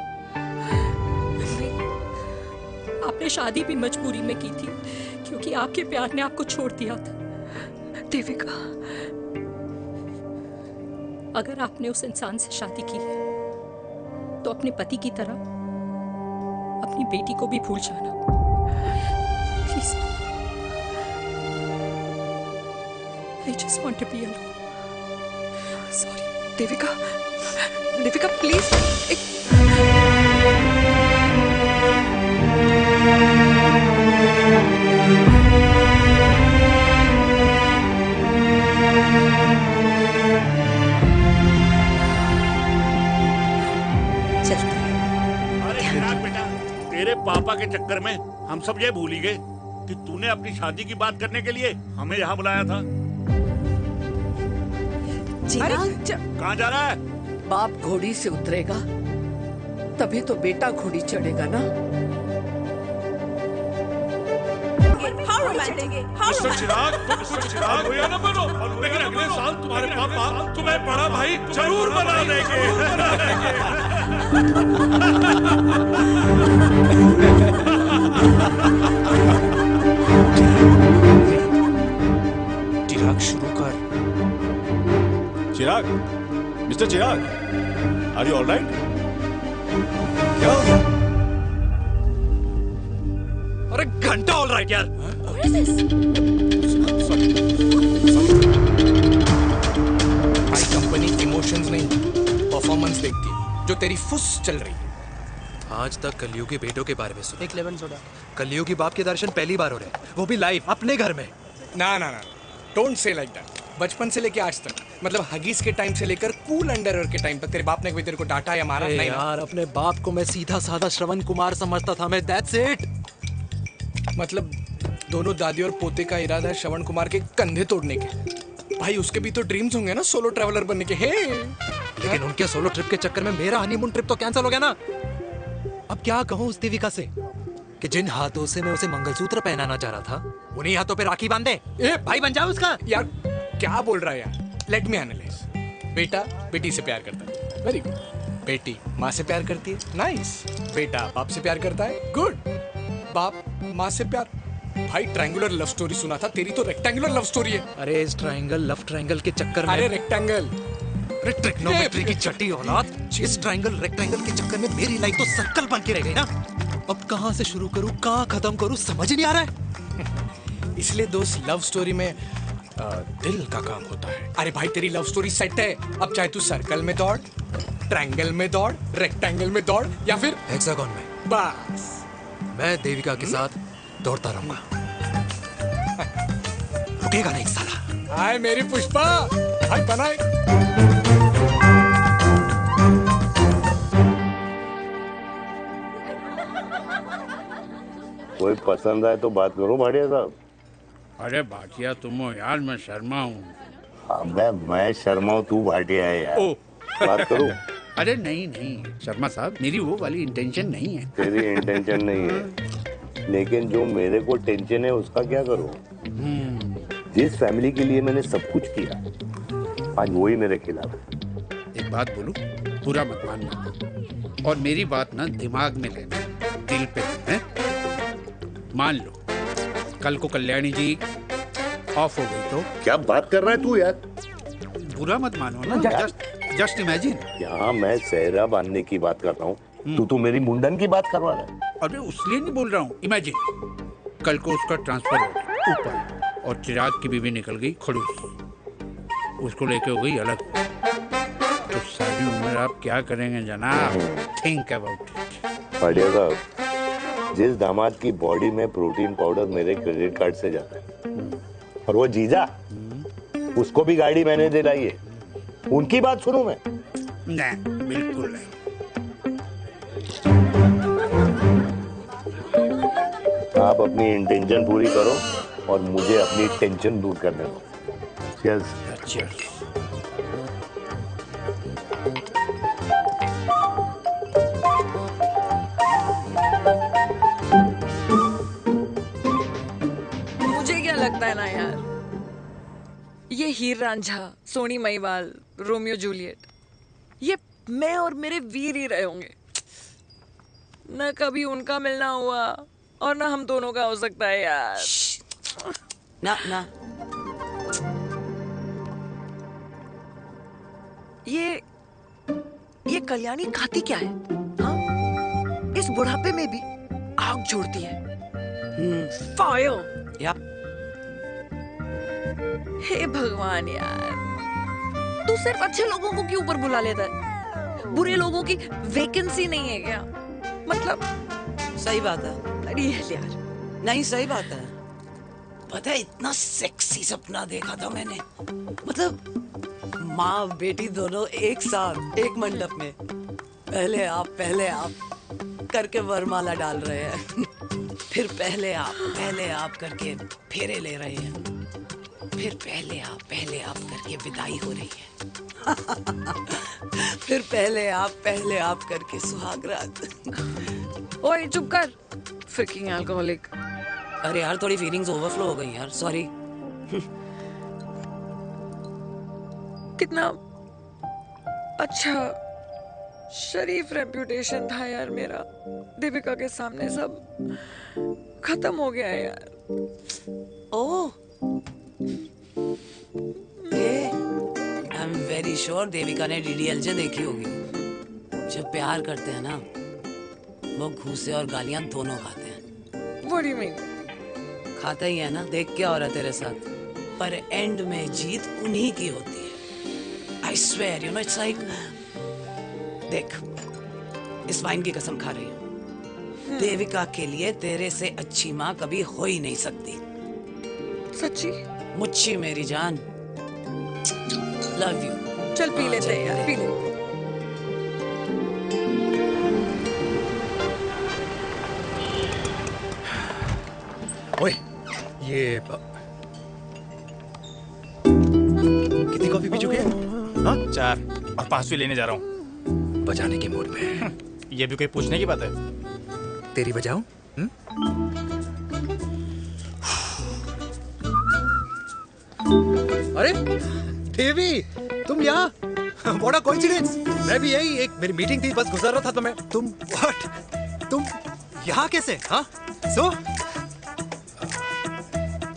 आपने शादी भी मजबूरी में की थी क्योंकि आपके प्यार ने आपको छोड़ दिया था। देविका, अगर आपने उस इंसान से शादी की है तो अपने पति की तरह अपनी बेटी को भी भूल जाना please. I just want to be alone. Sorry. Devika, Devika please. अरे चिराग बेटा, तेरे पापा के चक्कर में हम सब ये भूल ही गए कि तूने अपनी शादी की बात करने के लिए हमें यहाँ बुलाया था। कहाँ जा रहा है? बाप घोड़ी से उतरेगा तभी तो बेटा घोड़ी चढ़ेगा ना। मिस्टर चिराग, मिस्टर चिराग भैया ना बनो, लेकिन अगले साल तुम्हारे पापा तुम्हें बड़ा भाई जरूर बना देंगे। चिराग शुरू कर। Chirag, mister Chirag, are you alright? क्या हो गया? अरे घंटा ऑलराइट यार। भाई कंपनी इमोशंस नहीं परफॉर्मेंस देखती है, जो तेरी फुस चल रही है। आज तक कलयुगी बेटों के बारे में सुना। एक लेमन सोडा। कलयुगी बाप के दर्शन पहली बार हो रहे हैं, वो भी लाइव अपने घर में। ना ना ना, डोंट से लाइक दैट। बचपन से लेके आज तक, मतलब हगीज के टाइम से लेकर कूल अंडरवेयर के टाइम तक तेरे बाप ने कभी तेरे को डांटा या मारा? नहीं यार, अपने बाप को मैं सीधा साधा श्रवण कुमार समझता था मैं, दैट्स इट। मतलब दोनों दादी और पोते का इरादा है श्रवण कुमार के कंधे तोड़ने के। भाई उसके भी तो ड्रीम्स होंगे ना सोलो ट्रैवलर बनने के। हे लेकिन उनके सोलो ट्रिप के चक्कर में मेरा हनीमून ट्रिप तो कैंसिल हो गया ना। अब क्या कहूँ उस देविका से? कि जिन हाथों से मैं उसे मंगलसूत्र पहनाना चाह रहा था उन्हीं हाथों पे राखी बांध दे। ए भाई बन जाओ उसका। यार क्या बोल रहा है यार? Let me analyse. बेटा बेटी से प्यार करता है, वेरी गुड। बेटी माँ से प्यार करती है, नाइस। बेटा बाप से प्यार करता है, गुड। बाप माँ से प्यार। भाई ट्रायंगुलर लव स्टोरी सुना था, तेरी तो रेक्टेंगुलर लव स्टोरी है। अरे इस ट्रायंगल लव ट्रायंगल के चक्कर में, अरे रेक्टेंगल, अरे ट्रिग्नोमेट्री की छठी औलाद, इस ट्रायंगल रेक्टेंगल के चक्कर में मेरी लाइफ तो सर्कल बन के रह गई ना। अब कहाँ से शुरू करूँ, कहाँ खत्म करूँ, समझ ही नहीं आ रहा है। इसलिए दोस्त लव स्टोरी में दिल का काम होता है। अरे भाई तेरी लव स्टोरी सेट है, अब चाहे तू सर्कल में दौड़, ट्रायंगल में दौड़, रेक्टेंगल में दौड़ या फिर हेक्सागोन में, बस मैं देविका के साथ दौड़ता रहूंगा। रुकेगा नहीं साला। हाय मेरी पुष्पा, हाय बनाए। कोई पसंद आए तो बात करो भाटिया साहब। अरे भाटिया तुम हो यार, मैं शर्मा हूँ। अबे मैं शर्मा हूँ, तू भाटिया है यार। बात करो। अरे नहीं नहीं शर्मा साहब, मेरी वो वाली इंटेंशन नहीं है। तेरी इंटेंशन नहीं है, लेकिन जो मेरे को टेंशन है उसका क्या करूँ? जिस फैमिली के लिए मैंने सब कुछ किया, आज वही मेरे खिलाफ है। एक बात बोलूं, बुरा मत मानना, और मेरी बात ना दिमाग में लेना, दिल पे है। मान लो कल को कल्याणी जी ऑफ हो गई तो? क्या बात कर रहा है तू यार? बुरा मत मानो ना, जस्ट इमेजिन। यहाँ मैं सेहरा बांधने की बात कर रहा हूँ, तू तो मेरी मुंडन की बात करवा रहा है। अरे उसलिए नहीं बोल रहा हूँ, इमेजिन कल को उसका ट्रांसफर हो गया ऊपर और चिराग की बीवी निकल गई खड़ूस, उसको लेके हो गई अलग, तो सारी उम्र आप क्या करेंगे जनाब? Think about it. भाटिया साहब, जिस दामाद की बॉडी में प्रोटीन पाउडर मेरे क्रेडिट कार्ड से जाता है, और वो जीजा, उसको भी गाड़ी मैंने दिलाई है, उनकी बात सुनूं मैं? नहीं, बिल्कुल नहीं। आप अपनी इंटेंशन पूरी करो और मुझे अपनी टेंशन दूर करने दो। चीयर्स। चीयर्स। मुझे क्या लगता है ना यार, ये हीर रांझा, सोनी महिवाल, रोमियो जूलियट, ये मैं और मेरे वीर ही रहे होंगे। न कभी उनका मिलना हुआ और ना हम दोनों का हो सकता है यार। ना ना, ये कल्याणी खाती क्या है? हाँ? इस बुढ़ापे में भी आग छोड़ती है। फायर। या हे भगवान यार, तू सिर्फ अच्छे लोगों को क्यों ऊपर बुला लेता है? बुरे लोगों की वैकेंसी नहीं है क्या? मतलब सही बात है। अरे यार, नहीं सही बात है। पता है इतना सेक्सी सपना देखा था मैंने, मतलब माँ बेटी दोनों एक साथ एक मंडप में, पहले आप करके वरमाला डाल रहे हैं, फिर पहले आप करके फेरे ले रहे हैं, फिर पहले आप करके विदाई हो रही है, फिर पहले आप करके सुहाग रात। ओए चुप कर, फ्रिकिंग अल्कोहलिक। अरे यार थोड़ी फीलिंग्स ओवरफ्लो हो गई यार, सॉरी। कितना अच्छा शरीफ रेप्यूटेशन था यार मेरा, देविका के सामने सब खत्म हो गया है यार। Oh, I am very sure Devika ने डीडीएलजे देखी होगी। जब प्यार करते हैं ना, वो घूसे और गालियां दोनों खाते हैं। What do you mean? खाता ही है ना, देख क्या हो रहा है तेरे साथ, पर एंड में जीत उन्हीं की होती है। I swear, you know, it's like, देख, इस वाइन की कसम खा रही हूँ, देविका के लिए तेरे से अच्छी माँ कभी हो ही नहीं सकती। सच्ची? मुच्छी मेरी जान, लव यू। चल पी लेते हैं यार, पी ले। ओए, ये कितनी कॉफी पी चुके हैं? हाँ? 4 और 5वीं लेने जा रहा हूँ। बजाने के मूड में। ये भी कोई पूछने की बात है? तेरी बजाऊं? अरे देवी, तुम यहाँ? What a coincidence! मैं भी यही, एक मेरी मीटिंग थी, बस गुजर रहा था तो मैं। तुम यहाँ कैसे? हाँ?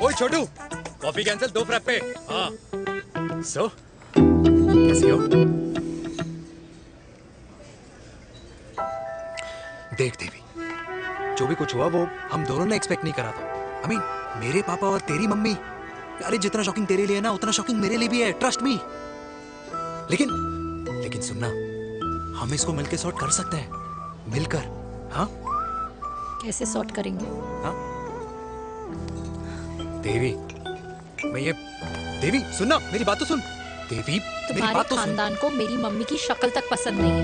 ओए छोटू, कॉफी कैंसिल, 2 फ्रैप्पे। हाँ। कैसी हो? देख देवी, जो भी कुछ हुआ वो हम दोनों ने एक्सपेक्ट नहीं करा था। I mean, मेरे पापा और तेरी मम्मी, अरे जितना शॉकिंग तेरे लिए है ना, उतना शॉकिंग मेरे लिए भी है, ट्रस्ट मी। लेकिन सुनना, हम इसको मिलकर सॉर्ट कर सकते हैं, मिलकर। हाँ? कैसे सॉर्ट करेंगे? हाँ? देवी, देवी सुनना, मेरी बात तो सुन। देवी, मेरी बात तो सुन। खानदान को मेरी मम्मी की शक्ल तक पसंद नहीं है,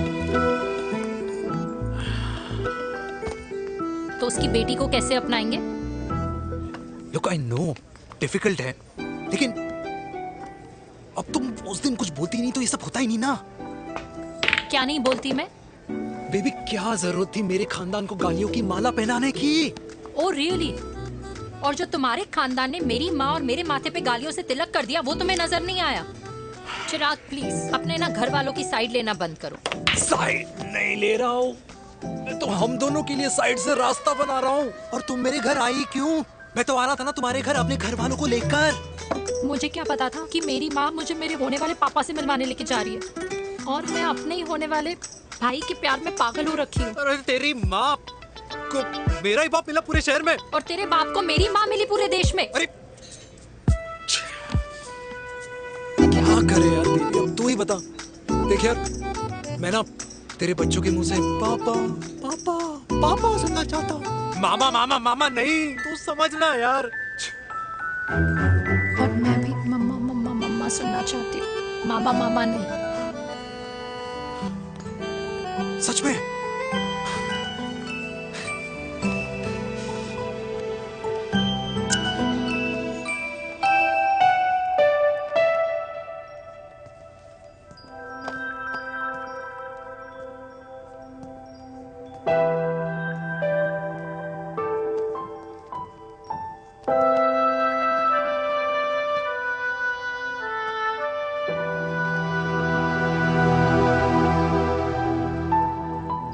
तो उसकी बेटी को कैसे अपनाएंगे? Look, I know, डिफिकल्ट है, लेकिन अब तुम उस दिन कुछ बोलती नहीं तो ये सब होता ही नहीं ना। क्या नहीं बोलती मैं? बेबी, क्या जरूरत थी मेरे खानदान को गालियों की माला पहनाने की? Oh really? और जो तुम्हारे खानदान ने मेरी माँ और मेरे माथे पे गालियों से तिलक कर दिया, वो तुम्हें नजर नहीं आया? चिराग प्लीज अपने ना घर वालों की साइड लेना बंद करो। साइड नहीं ले रहा हूँ, मैं तो हम दोनों के लिए साइड से रास्ता बना रहा हूँ। और तुम मेरे घर आई क्यों? मैं तो आ रहा था ना तुम्हारे घर अपने घर वालों को लेकर। मुझे क्या पता था कि मेरी माँ मुझे मेरे होने वाले पापा से मिलवाने लेके जा रही है, और मैं अपने ही होने वाले भाई के प्यार में पागल हो रखी हूँ। अरे तेरी माँ को मेरा ही बाप मिला पूरे शहर में, और तेरे बाप को मेरी माँ मिली पूरे देश में। अरे क्या करे यार दीदी, अब तू ही बता। देख यार, मैं ना तेरे बच्चों के मुंह से पापा पापा पापा सुनना चाहता हूँ, मामा मामा मामा नहीं, तू समझना यार। और मैं भी मम्मा मम्मा मम्मा सुनना चाहती हूँ, मामा मामा नहीं। सच में?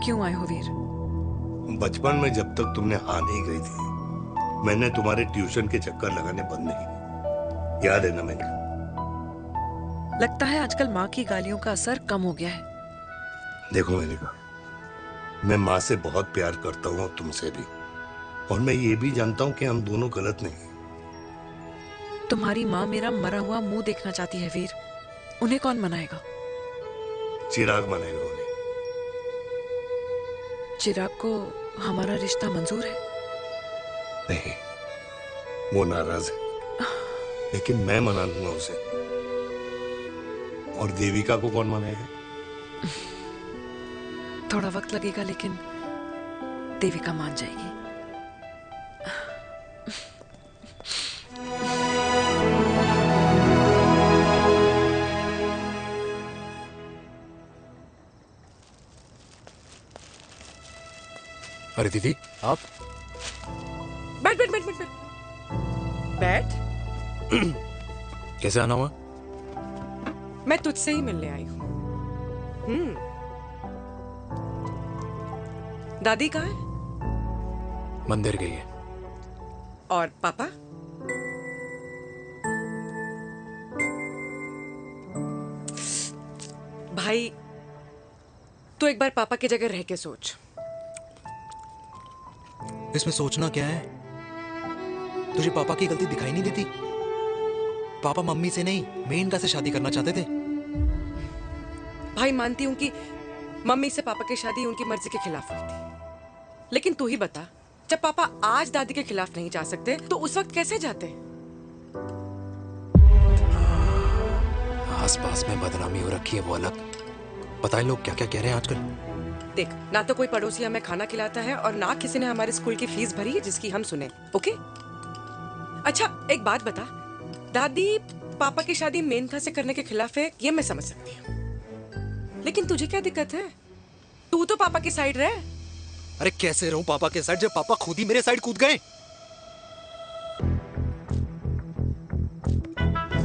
क्यों आए हो वीर? बचपन में जब तक तुमने हाँ नहीं कही थी, मैंने तुम्हारे ट्यूशन के चक्कर लगाने बंद नहीं किए। याद है ना मैंने? लगता है आजकल माँ की गालियों का असर कम हो गया है। देखो मेनका, मैं माँ से बहुत प्यार करता हूँ और तुमसे भी, और मैं ये भी जानता हूँ कि हम दोनों गलत नहीं। तुम्हारी माँ मेरा मरा हुआ मुंह देखना चाहती है वीर, उन्हें कौन मनाएगा? चिराग मनाएगा उन्हें। चिराग को हमारा रिश्ता मंजूर है? नहीं, वो नाराज है, लेकिन मैं मना लूंगा उसे। और देविका को कौन मनाएगा? थोड़ा वक्त लगेगा, लेकिन देविका मान जाएगी। अरे दीदी, आप? बैठ बैठ बैठ बैठ बैठ। कैसे आना हुआ? मैं तुझसे ही मिलने आई हूँ। दादी कहाँ है? मंदिर गई है। और पापा? भाई, तू एक बार पापा की जगह रह के सोच। इसमें सोचना क्या है? तुझे पापा की गलती दिखाई नहीं देती? पापा मम्मी से नहीं, मेनका से शादी करना चाहते थे। भाई, मानती हूं कि मम्मी से पापा की शादी उनकी मर्जी के खिलाफ हुई थी, लेकिन तू ही बता, जब पापा आज दादी के खिलाफ नहीं जा सकते तो उस वक्त कैसे जाते? आसपास में बदनामी हो रखी है, वो अलग। पता है लोग क्या क्या कह रहे हैं आजकल? देख, ना तो कोई पड़ोसी हमें खाना खिलाता है और ना किसी ने हमारे स्कूल की फीस भरी है जिसकी हम सुने। ओके? अच्छा, एक बात बता, दादी पापा की शादी मेनका से करने के खिलाफ है, ये मैं समझ सकती हूँ, लेकिन तुझे क्या दिक्कत है? तू तो पापा की साइड रहे। अरे कैसे रहूं पापा के साइड जब पापा खुद ही मेरे साइड कूद गए?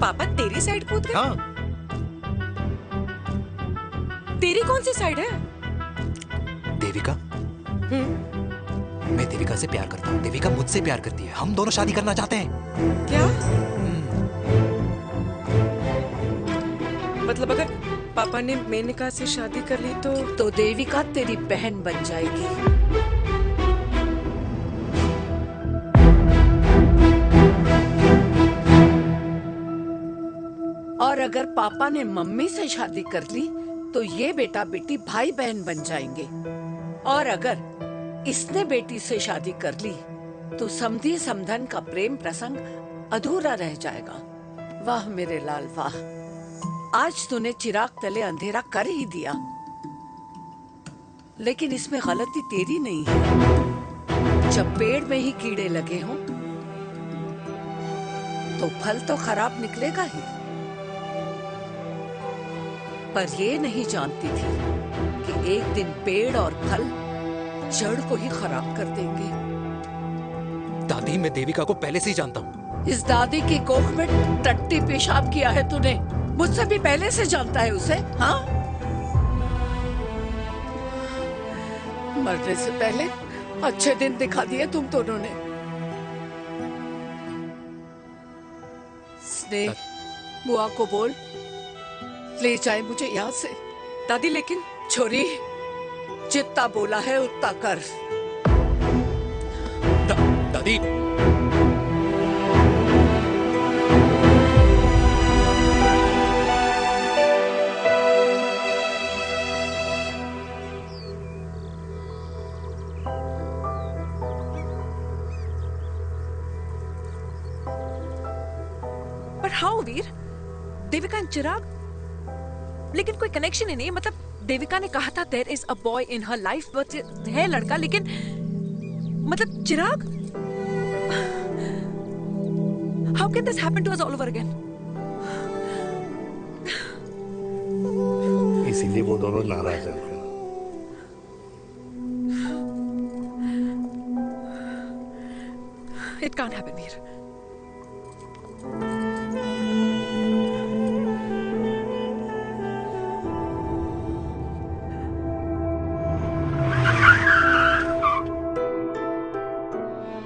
पापा तेरी साइड कूद गए? हाँ। तेरी कौन सी साइड है? देविका। मैं देविका से प्यार करता हूँ, देविका मुझसे प्यार करती है, हम दोनों शादी करना चाहते हैं। क्या? मतलब अगर पापा ने मेनका से शादी कर ली तो देविका तेरी बहन बन जाएगी। और अगर पापा ने मम्मी से शादी कर ली तो ये बेटा बेटी भाई बहन बन जाएंगे। और अगर इसने बेटी से शादी कर ली तो समधी समधन का प्रेम प्रसंग अधूरा रह जाएगा। वाह मेरे लाल वाह, आज तूने चिराग तले अंधेरा कर ही दिया। लेकिन इसमें गलती तेरी नहीं है। जब पेड़ में ही कीड़े लगे हों तो फल तो खराब निकलेगा ही। पर ये नहीं जानती थी कि एक दिन पेड़ और फल जड़ को ही खराब कर देंगे। दादी, मैं देविका को पहले से ही जानता हूँ। इस दादी की कोख में टट्टी पेशाब किया है तूने, मुझसे भी पहले से जानता है उसे। हाँ, मरने से पहले अच्छे दिन दिखा दिए तुम दोनों ने। स्नेह, बुआ को बोल ले जाए मुझे यहाँ से। दादी लेकिन छोरी, जितना बोला है उतना कर। दादी, पर हाउ वीर? देविका एंड चिराग, लेकिन कोई कनेक्शन ही नहीं। मतलब देविका ने कहा था there is a boy in her life, but है लड़का, लेकिन मतलब Chirag, how can this happen to us all over again? इसीलिए वो दोनों नाराज हैं। It can't happen Veer.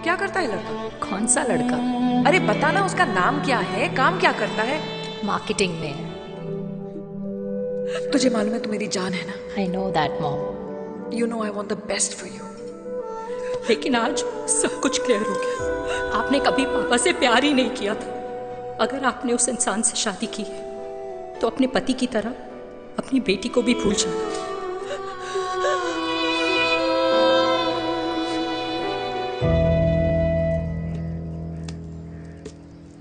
क्या करता है लड़का? कौन सा लड़का? अरे बताना, उसका नाम क्या है, काम क्या करता है? मार्केटिंग में है। तुझे मालूम है तू मेरी जान है ना? I know that mom. You know I want the best for you. लेकिन आज सब कुछ क्लियर हो गया। आपने कभी पापा से प्यार ही नहीं किया था। अगर आपने उस इंसान से शादी की है तो अपने पति की तरह अपनी बेटी को भी भूल जाना।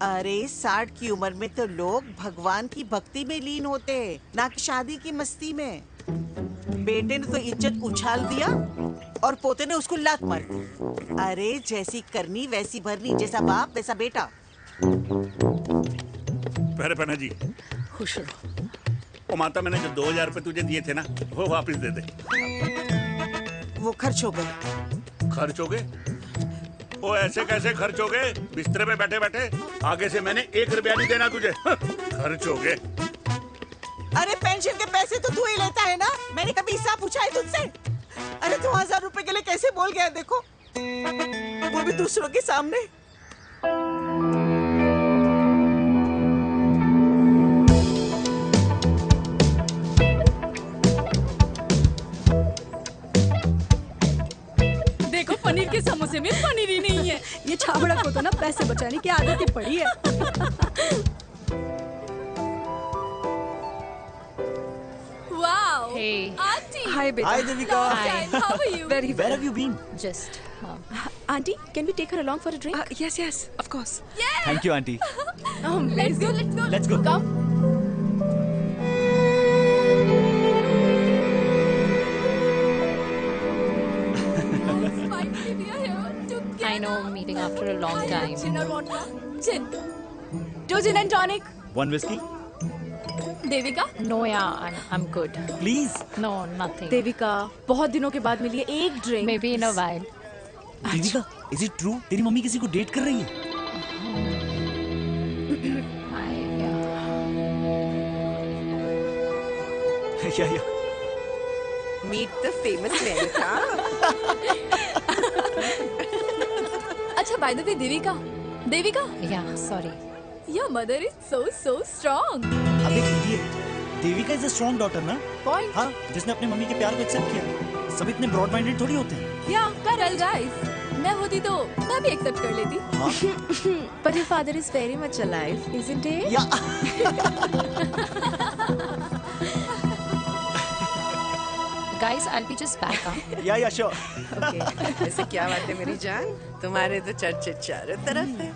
अरे 60 की उम्र में तो लोग भगवान की भक्ति में लीन होते हैं, ना कि शादी की मस्ती में। बेटे ने तो इज्जत उछाल दिया और पोते ने उसको लात मार दी। अरे जैसी करनी वैसी भरनी, जैसा बाप वैसा बेटा। पहले पन्ना जी, खुश रहो। ओ माता, मैंने जो 2000 रुपए तुझे दिए थे ना, वो वापस दे दे। वो खर्च हो गए। खर्च हो गए? ओ ऐसे कैसे खर्च हो गए? बिस्तर पे बैठे बैठे। आगे से मैंने 1 रुपया नहीं देना तुझे। खर्च हो गए। अरे पेंशन के पैसे तो तू ही लेता है ना, मैंने कभी हिसाब पूछा है तुझसे? अरे तू 1000 रुपए के लिए कैसे बोल गया, देखो, वो भी दूसरों के सामने। देखो पनीर के समोसे में पनीर ही नहीं है। ये छाबड़ा को तो ना पैसे बचाने की आदत ही पड़ी है। Wow. Hey. Auntie. Hi, beta. Hi, Devika. Hi. How are you? Very well. Where have you been? Just. Auntie, can we take her along for a drink? Yes, yes, of course. Yeah. Thank you, auntie. Let's go. Let's go. Let's go. Come. Finally, we are here together. I know, meeting after a long time. Gin or vodka? Gin. 2 gin and tonic. 1 whiskey. Devika? No यार, I am good. Please. No, nothing. Devika, बहुत दिनों के बाद मिली है, एक drink. Maybe in a while. Devika, is it true तेरी मम्मी किसी को डेट कर रही है? या मीट द फेमस मेनका। अच्छा, बाय द वे देविका, या sorry, your mother is so strong। अबे idiot, Devika is a strong daughter ना? पॉइंट। हाँ, जिसने अपने मम्मी के प्यार को एक्सेप्ट किया। सब इतने ब्रॉड माइंडेड थोड़ी होते हैं। या करेक्ट गाइस, मैं होती तो मैं भी एक्सेप्ट कर लेती। But your father is very much alive, isn't he? या guys, I'll be just back. या श्योर। ओके, ऐसे क्या बात है मेरी जान, तुम्हारे तो चर्चे चारों तरफ है।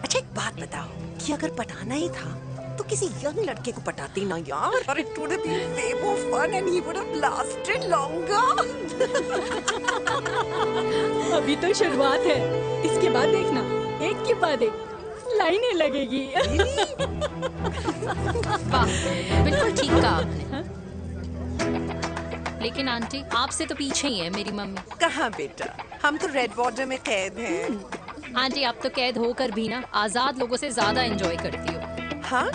अच्छा एक बात बताओ कि अगर पटाना ही था तो किसी यंग लड़के को पटाती ना यार, और it would have been way more fun and he would have lasted longer। अभी तो शुरुआत है, इसके बाद देखना, एक के बाद एक लाइनें लगेगी। वाह, बिल्कुल ठीक कहा आपने। लेकिन आंटी, आपसे तो पीछे ही है मेरी मम्मी। कहाँ बेटा, हम तो रेड वाटर में कैद हैं। आंटी, आप तो कैद होकर भी ना आजाद लोगों से ज्यादा एंजॉय करती हो। हाँ?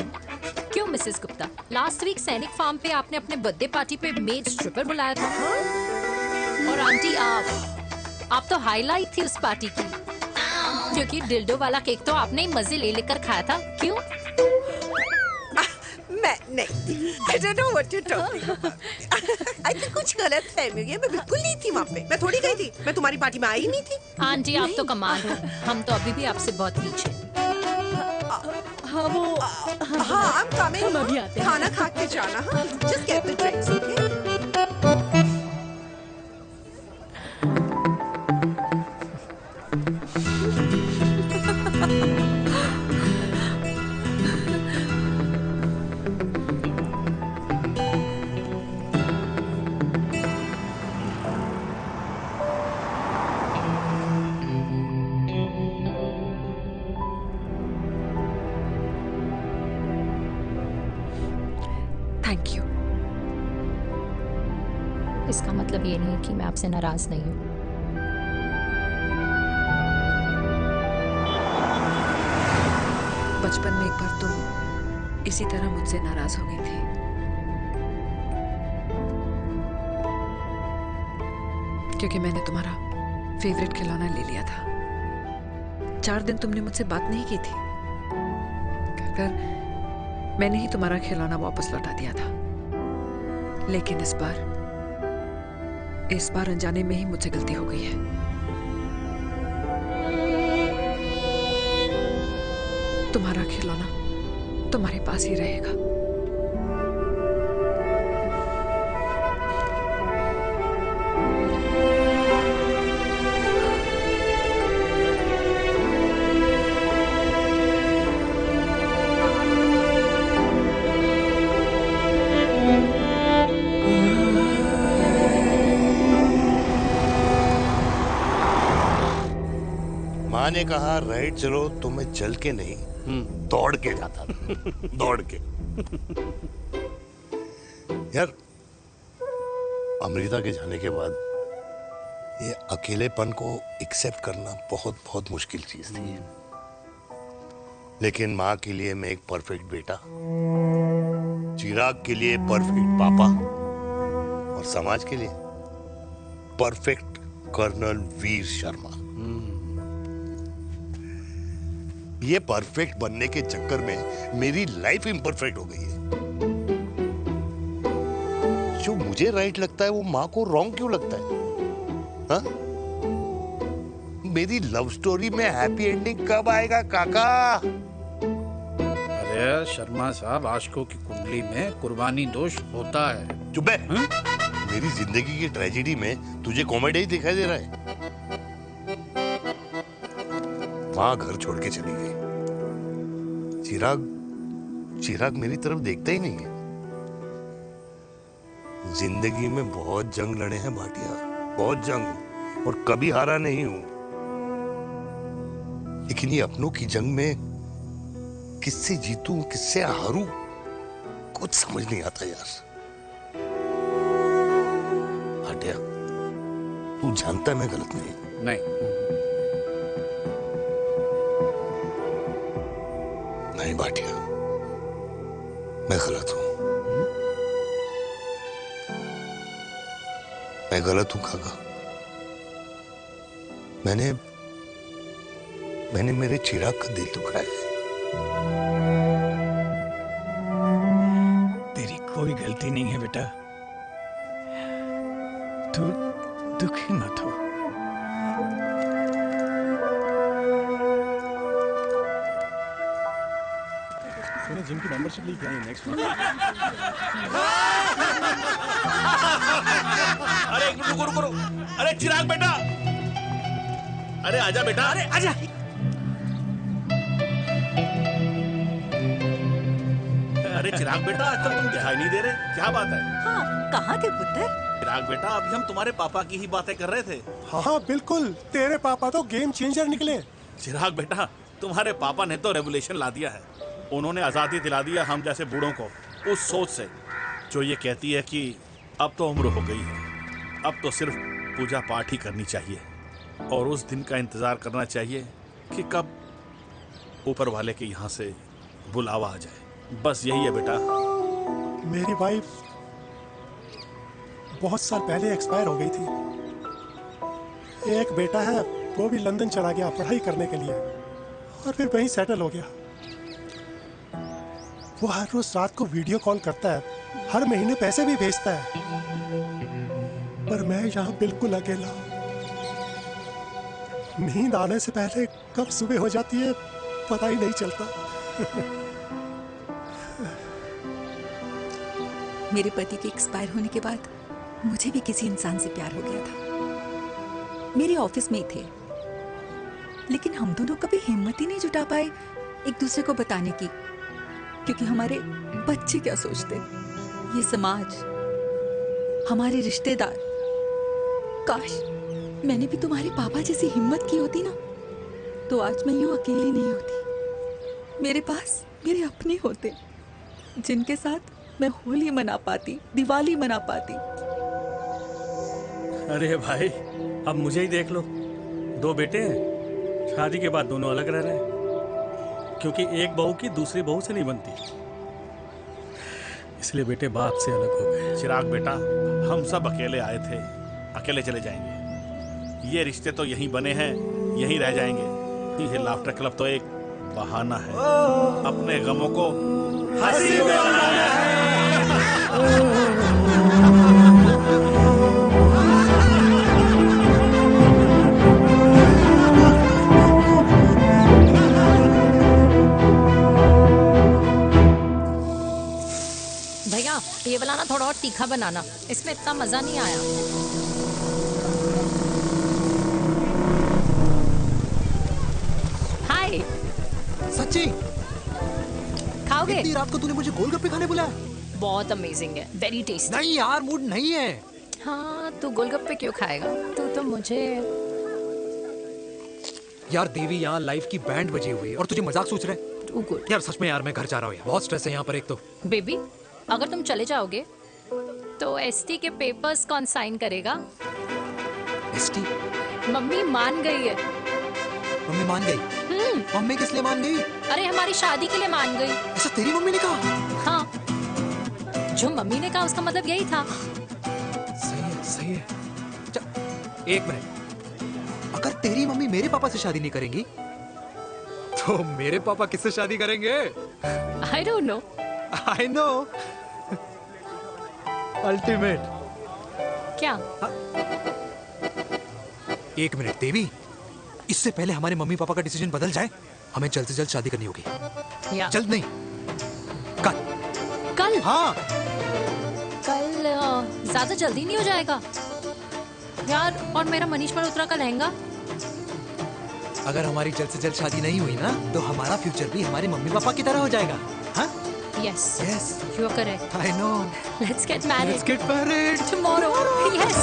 क्यों मिसेस गुप्ता, लास्ट वीक सैनिक फार्म पे आपने अपने बर्थडे पार्टी पे मेड स्ट्रिपर बुलाया था। और आंटी, आप तो हाईलाइट थी उस पार्टी की, क्योंकि डिल्डो वाला केक तो आपने ही मजे ले लेकर खाया था। क्यों? मैं नहीं, I don't know what you're talking about। I think कुछ गलत फहमी हुई है, मैं बिल्कुल नहीं थी वहाँ पे, मैं थोड़ी गई थी, मैं तुम्हारी पार्टी में आई नहीं थी। आंटी, आप तो कमाल हो, हम तो अभी भी आपसे बहुत पीछे। हाँ वो, हाँ I'm coming, हम अभी आते हैं। खाना खा के जाना। हाँ, just get the drinks, okay? Thank you. इसका मतलब ये नहीं कि मैं आपसे नाराज नहीं हूँ। बचपन में एक बार तुम इसी तरह मुझसे नाराज हो गई थी। क्योंकि मैंने तुम्हारा फेवरेट खिलौना ले लिया था। 4 दिन तुमने मुझसे बात नहीं की थी, कहकर मैंने ही तुम्हारा खिलौना वापस लौटा दिया था। लेकिन इस बार अनजाने में ही मुझसे गलती हो गई है। तुम्हारा खिलौना तुम्हारे पास ही रहेगा। माँ ने कहा राइट चलो तो मैं चल के नहीं दौड़ के जाता था। दौड़ के। यार, अमृता के जाने के बाद ये अकेलेपन को एक्सेप्ट करना बहुत बहुत मुश्किल चीज थी। लेकिन माँ के लिए मैं एक परफेक्ट बेटा, चिराग के लिए परफेक्ट पापा और समाज के लिए परफेक्ट कर्नल वीर शर्मा। ये परफेक्ट बनने के चक्कर में मेरी लाइफ इम्परफेक्ट हो गई है। जो मुझे राइट लगता है वो माँ को रॉन्ग क्यों लगता है? हा? मेरी लव स्टोरी में हैप्पी एंडिंग कब आएगा काका? अरे शर्मा साहब, आशिकों की कुंडली में कुर्बानी दोष होता है। चुप है। मेरी जिंदगी की ट्रेजेडी में तुझे कॉमेडी ही दिखाई दे रहा है। माँ घर छोड़ के चली गई। चिराग मेरी तरफ देखता ही नहीं है। जिंदगी में बहुत जंग लड़े हैं भाटिया, बहुत जंग, और कभी हारा नहीं हूं। लेकिन ये अपनों की जंग में किससे जीतूं, किससे हारूं, कुछ समझ नहीं आता यार। भाटिया, तू जानता है मैं गलत नहीं। नहीं भाटिया, मैं गलत हूं। मैं गलत हूं काका। मैंने मेरे चिराग का दिल दुखाया है। तेरी कोई गलती नहीं है बेटा, तू दुखी मत हो। जिम की मेंबरशिप ली क्या है नेक्स्ट मंथ? अरे रुको रुको रुको, अरे चिराग बेटा, अरे आजा बेटा, अरे आजा। अरे चिराग बेटा, आज तक तुम दिखाई नहीं दे रहे, क्या बात है? हाँ, कहाँ थे पुत्र? चिराग बेटा, अभी हम तुम्हारे पापा की ही बातें कर रहे थे। हाँ बिल्कुल, तेरे पापा तो गेम चेंजर निकले। चिराग बेटा, तुम्हारे पापा ने तो रेवोल्यूशन ला दिया है। उन्होंने आज़ादी दिला दिया हम जैसे बूढ़ों को उस सोच से जो ये कहती है कि अब तो उम्र हो गई है, अब तो सिर्फ पूजा पाठ ही करनी चाहिए और उस दिन का इंतज़ार करना चाहिए कि कब ऊपर वाले के यहाँ से बुलावा आ जाए। बस यही है बेटा। मेरी वाइफ बहुत साल पहले एक्सपायर हो गई थी। एक बेटा है, वो भी लंदन चला गया पढ़ाई करने के लिए और फिर वहीं सेटल हो गया। वो हर रोज रात को वीडियो कॉल करता है, हर महीने पैसे भी भेजता है, पर मैं यहाँ बिल्कुल अकेला हूँ। नींद आने से पहले कब सुबह हो जाती है पता ही नहीं चलता। मेरे पति के एक्सपायर होने के बाद मुझे भी किसी इंसान से प्यार हो गया था। मेरे ऑफिस में ही थे, लेकिन हम दोनों कभी हिम्मत ही नहीं जुटा पाए एक दूसरे को बताने की, क्योंकि हमारे बच्चे क्या सोचते, ये समाज, हमारे रिश्तेदार। काश मैंने भी तुम्हारे पापा जैसी हिम्मत की होती ना, तो आज मैं यूं अकेली नहीं होती। मेरे पास मेरे अपने होते जिनके साथ मैं होली मना पाती, दिवाली मना पाती। अरे भाई, अब मुझे ही देख लो, 2 बेटे हैं, शादी के बाद दोनों अलग रह रहे हैं, क्योंकि एक बहू की दूसरी बहू से नहीं बनती, इसलिए बेटे बाप से अलग हो गए। चिराग बेटा, हम सब अकेले आए थे, अकेले चले जाएंगे। ये रिश्ते तो यहीं बने हैं, यहीं रह जाएंगे। ये लाफ्टर क्लब तो एक बहाना है अपने गमों को हंसी में बनाना है। भैया, ये वाला ना थोड़ा और तीखा बनाना, इसमें इतना मजा नहीं आया। हाय। सच्ची? खाओगे? इतनी रात को तूने मुझे गोलगप्पे खाने बुलाया? बहुत अमेजिंग है, वेरी टेस्टी। नहीं यार, मूड नहीं है। हाँ, तू गोलगप्पे क्यों खाएगा? तू तो मुझे। यार देवी, यहाँ लाइफ की बैंड बजी हुई है और तुझे मजाक सोच रहे? यार सच में यार, मैं घर जा रहा हूँ यार, बहुत स्ट्रेस है यहाँ पर। एक तो बेबी, अगर तुम चले जाओगे तो एसटी के पेपर्स कौन साइन करेगा? एसटी? मम्मी मान गई है। मम्मी मान गई? मम्मी किस लिए मान गई? अरे हमारी शादी के लिए मान गई। ऐसा तेरी मम्मी ने कहा? हाँ, जो मम्मी ने कहा उसका मतलब यही था। सही है, सही है। एक मिनट, अगर तेरी मम्मी मेरे पापा से शादी नहीं करेंगी तो मेरे पापा किससे शादी करेंगे? I don't know. I know. Ultimate. क्या? एक मिनट देवी, इससे पहले हमारे मम्मी पापा का डिसीजन बदल जाए, हमें जल्द से जल्द शादी करनी होगी। जल्द नहीं, कल। कल? हाँ। कल ज्यादा जल्दी नहीं हो जाएगा यार? और मेरा मनीष मल्होत्रा का लहंगा? अगर हमारी जल्द से जल्द शादी नहीं हुई ना, तो हमारा फ्यूचर भी हमारे मम्मी पापा की तरह हो जाएगा। हाँ? Yes. Yes. You are correct. I know. Let's get married. Let's get married tomorrow. Yes.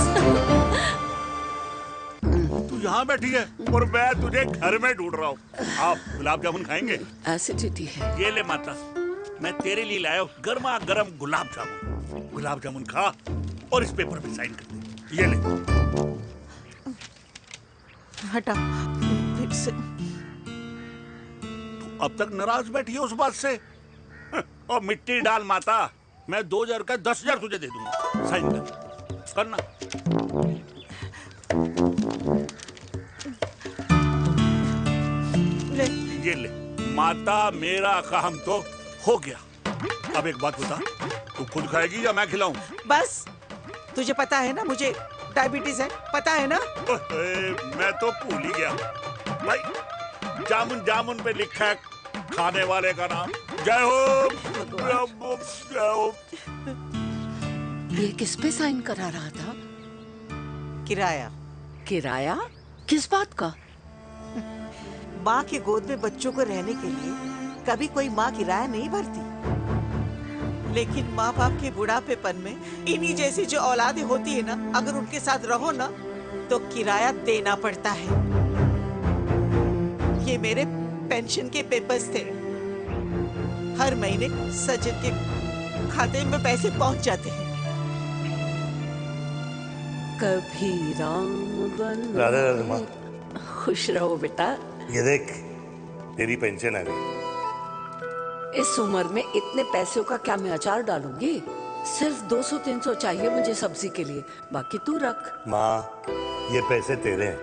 तू यहाँ बैठी है और मैं तुझे घर में ढूंढ रहा हूँ। आप गुलाब जामुन खाएंगे? एसिडिटी है। ये ले माता, मैं तेरे लिए लाया हूँ गर्मा गर्म गुलाब जामुन। गुलाब जामुन खा और इस पेपर पे साइन कर दे। ये ले। हटा फिर से। तू अब तक नाराज बैठी है उस बात से? और मिट्टी डाल माता, मैं 2000 का 10,000 तुझे दे दूंगा। साइन कर, करना। ये ले माता, मेरा काम तो हो गया। अब एक बात बता, तू खुद खाएगी या मैं खिलाऊं? बस तुझे पता है ना मुझे डायबिटीज है, पता है ना? मैं तो भूल ही गया भाई। जामुन जामुन पे लिखा है खाने वाले का नाम। जय हो, जय हो। ये किस पे साइन करा रहा था? किराया। किराया? किस बात का? माँ के गोद में बच्चों को रहने के लिए कभी कोई माँ किराया नहीं भरती, लेकिन माँ बाप के बुढ़ापेपन में इन्हीं जैसी जो औलादें होती है ना, अगर उनके साथ रहो ना तो किराया देना पड़ता है। ये मेरे पेंशन के पेपर्स थे। हर महीने सचिन के खाते में पैसे पहुंच जाते हैं। कभी राम बन। राधे राधे माँ। खुश रहो बेटा। ये देख, तेरी पेंशन आ गई। इस उम्र में इतने पैसों का क्या मैं अचार डालूंगी? सिर्फ 200-300 चाहिए मुझे सब्जी के लिए, बाकी तू रख। माँ, ये पैसे तेरे हैं।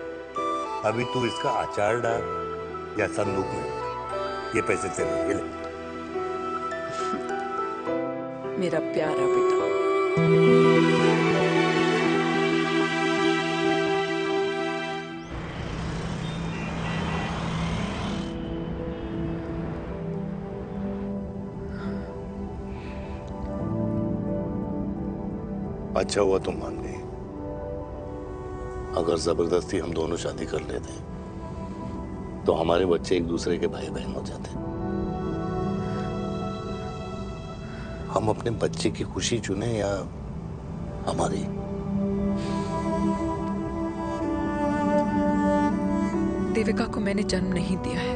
अभी तू इसका अचार डाल या संदूक में। ये पैसे तेरे हैं, ये ले। मेरा प्यारा बेटा। अच्छा हुआ तुम मान गई। अगर जबरदस्ती हम दोनों शादी कर लेते तो हमारे बच्चे एक दूसरे के भाई बहन हो जाते। हम अपने बच्चे की खुशी चुने या हमारी? देविका को मैंने जन्म नहीं दिया है।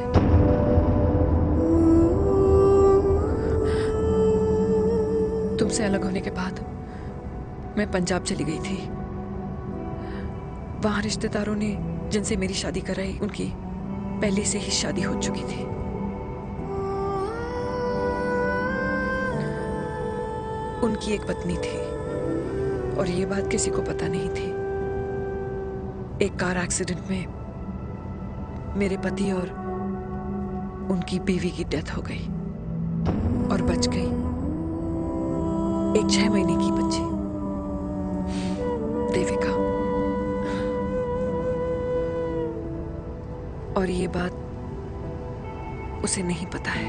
तुमसे अलग होने के बाद मैं पंजाब चली गई थी। वहां रिश्तेदारों ने जिनसे मेरी शादी कराई, उनकी पहले से ही शादी हो चुकी थी। उनकी एक पत्नी थी और ये बात किसी को पता नहीं थी। एक कार एक्सीडेंट में मेरे पति और उनकी बीवी की डेथ हो गई और बच गई एक 6 महीने की बच्ची, देविका। और ये बात उसे नहीं पता है।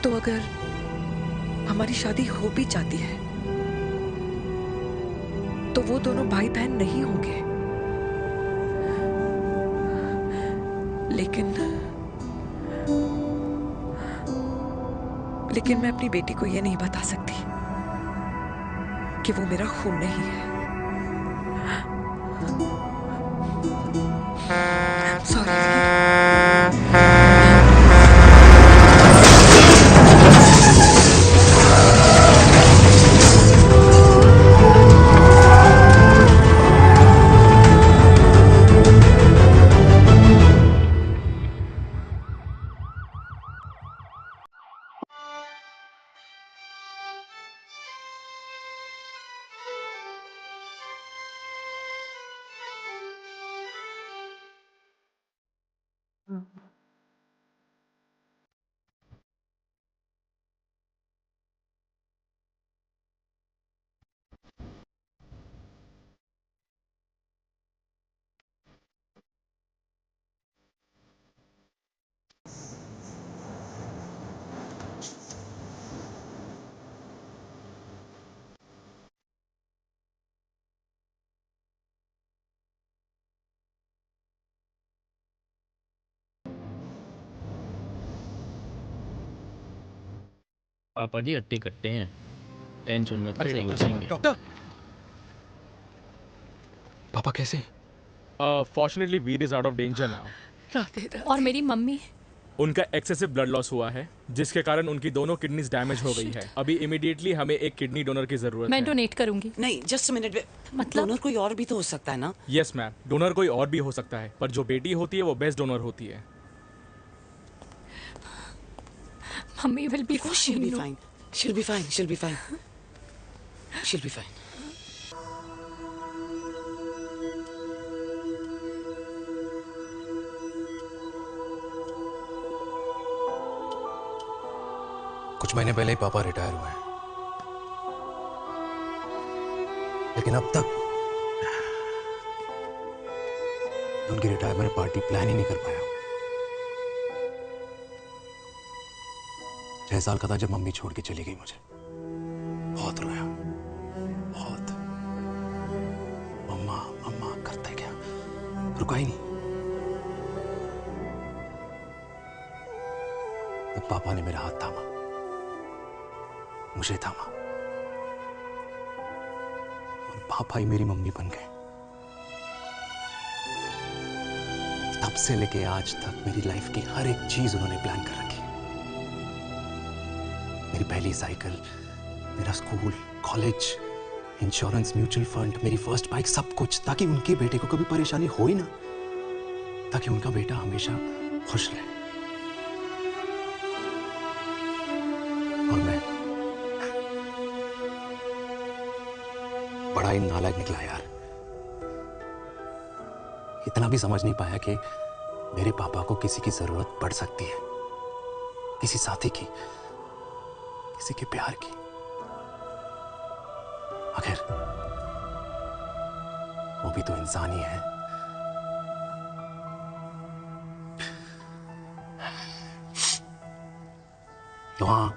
तो अगर हमारी शादी हो भी जाती है तो वो दोनों भाई बहन नहीं होंगे। लेकिन मैं अपनी बेटी को ये नहीं बता सकती कि वो मेरा खून नहीं है। सॉरी। पापा जी हट्टे कट्टे हैं, टेंशन मत लो, सही हो जाएंगे। डॉक्टर, पापा कैसे? Fortunately, Veer is out of danger now. और मेरी मम्मी? उनका एक्सेसिव ब्लड लॉस हुआ है जिसके कारण उनकी दोनों किडनीज डैमेज हो गई है। अभी इमीडिएटली हमें एक किडनी डोनर की जरूरत है। मैं डोनेट करूंगी। नहीं, जस्ट अ मिनट। मतलब डोनर कोई और भी तो हो सकता है ना? यस मैम, डोनर कोई और भी हो सकता है, पर जो बेटी होती है वो बेस्ट डोनर होती है। Mummy will be fine. She'll be fine. She'll be fine. She'll be fine. She'll be fine. कुछ महीने पहले ही पापा रिटायर हुए हैं, लेकिन अब तक उनकी रिटायरमेंट पार्टी प्लान ही नहीं कर पाया। 6 साल का था जब मम्मी छोड़ के चली गई मुझे। बहुत रोया, बहुत। मम्मा मम्मा करते क्या, रुका ही नहीं। तब पापा ने मेरा हाथ थामा, मुझे थामा, और पापा ही मेरी मम्मी बन गए। तब से लेके आज तक मेरी लाइफ की हर एक चीज उन्होंने प्लान कर रखी। मेरी पहली साइकिल, मेरा school, college, insurance, mutual fund, मेरी फर्स्ट बाइक, सब कुछ, ताकि उनके बेटे को कभी परेशानी हो ही ना, ताकि उनका बेटा हमेशा खुश रहे। और मैं बड़ा ही नालायक निकला यार। इतना भी समझ नहीं पाया कि मेरे पापा को किसी की जरूरत पड़ सकती है, किसी साथी की, किसी के प्यार की। आखिर वो भी तो इंसान ही है। तो हाँ,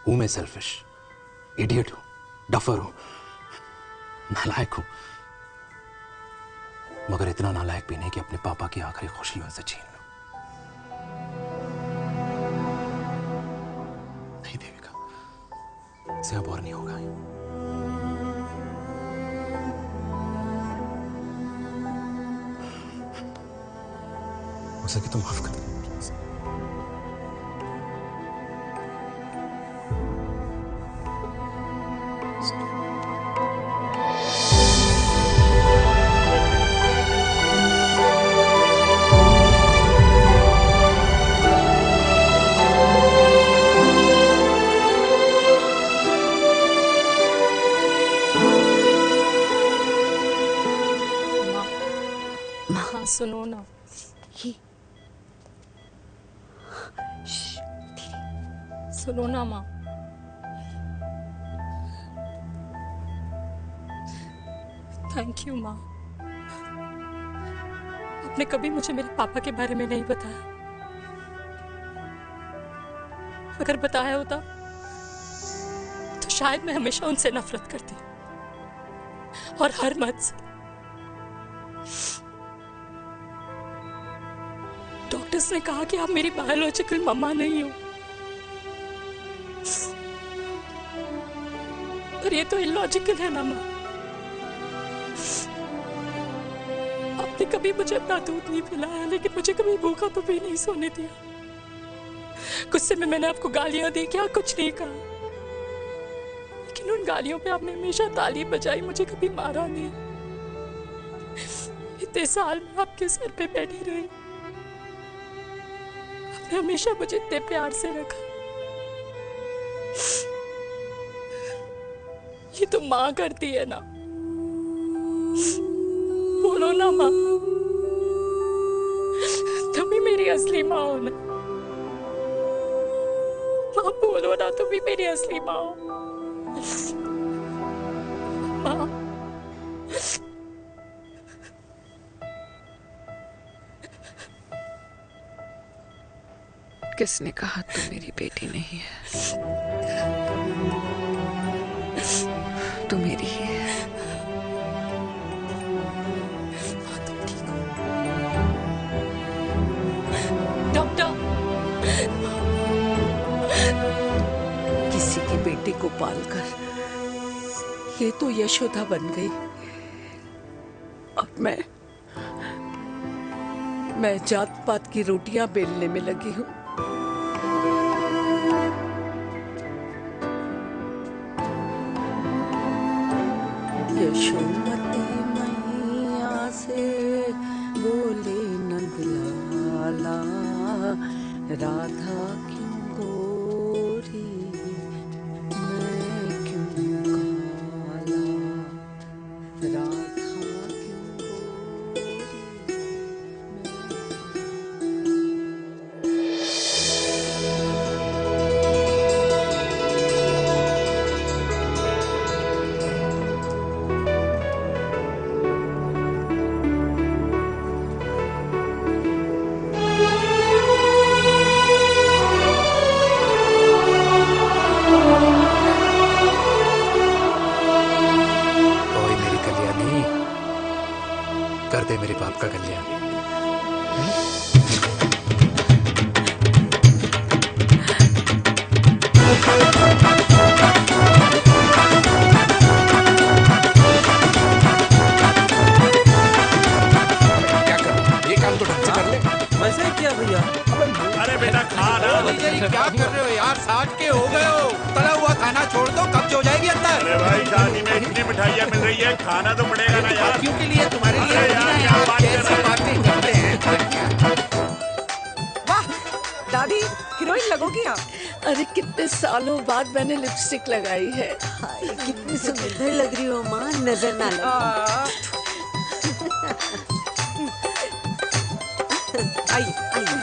हूं मैं सेल्फिश, इडियट हूं, डफर हूं, नालायक हूं, मगर इतना नालायक भी नहीं कि अपने पापा की आखिरी खुशी उनसे छीन लूं। नहीं देविका, इसे अब और नहीं होगा। हो सके तो माफ कर दो प्लीज। हाँ सुनो ना, सुनो ना माँ। थैंक यू माँ, आपने कभी मुझे मेरे पापा के बारे में नहीं बताया। अगर बताया होता तो शायद मैं हमेशा उनसे नफरत करती, और हर मत से। डॉक्टर्स ने कहा कि आप मेरी बायोलॉजिकल मम्मा नहीं हो, पर ये तो इलॉजिकल है ना माँ। आपने कभी मुझे अपना दूध नहीं पिलाया, लेकिन मुझे कभी भूखा तो भी नहीं सोने दिया। गुस्से में मैंने आपको गालियां दी, क्या कुछ नहीं कहा, लेकिन उन गालियों पे आपने हमेशा ताली बजाई, मुझे कभी मारा नहीं। इतने साल में आपके सर पे बैठी रही, आपने हमेशा मुझे इतने प्यार से रखा। ये तो माँ करती है ना, बोलो ना माँ, तुम ही मेरी असली माँ हो ना। माँ बोलो ना, तुम ही मेरी असली माँ हो। माँ किसने कहा तू मेरी बेटी नहीं है? तू मेरी ही है। डॉक्टर, किसी की बेटी को पालकर ये तो यशोदा बन गई, और मैं जात पात की रोटियां बेलने में लगी हूँ। यशोमती मैया से बोले नंदलाला, राधा क्यों गोरी मैं क्यों काला, राधा कर दे मेरे बाप का कल्याण। क्या कर, ये काम तो ढंग से कर ले। वैसे क्या भैया? अरे बेटा खा ना। भैया ये क्या कर रहे हो यार? 60 के हो गए हो, तला हुआ खाना छोड़ दो, कब्ज हो जाएगी अंदर। अरे भाई शादी में इतनी मिठाइयाँ मिल रही है, खाना तो पड़ेगा ना यार। क्यों के लिए तुम्हारे लिए अरे यार, क्या बात कर कैसी बातें करते हैं। वाह दादी, हीरोइन लगोगी आप। अरे कितने सालों बाद मैंने लिपस्टिक लगाई है। हाय कितनी सुंदर लग रही हो माँ, नजर ना लगे। आइए आइए।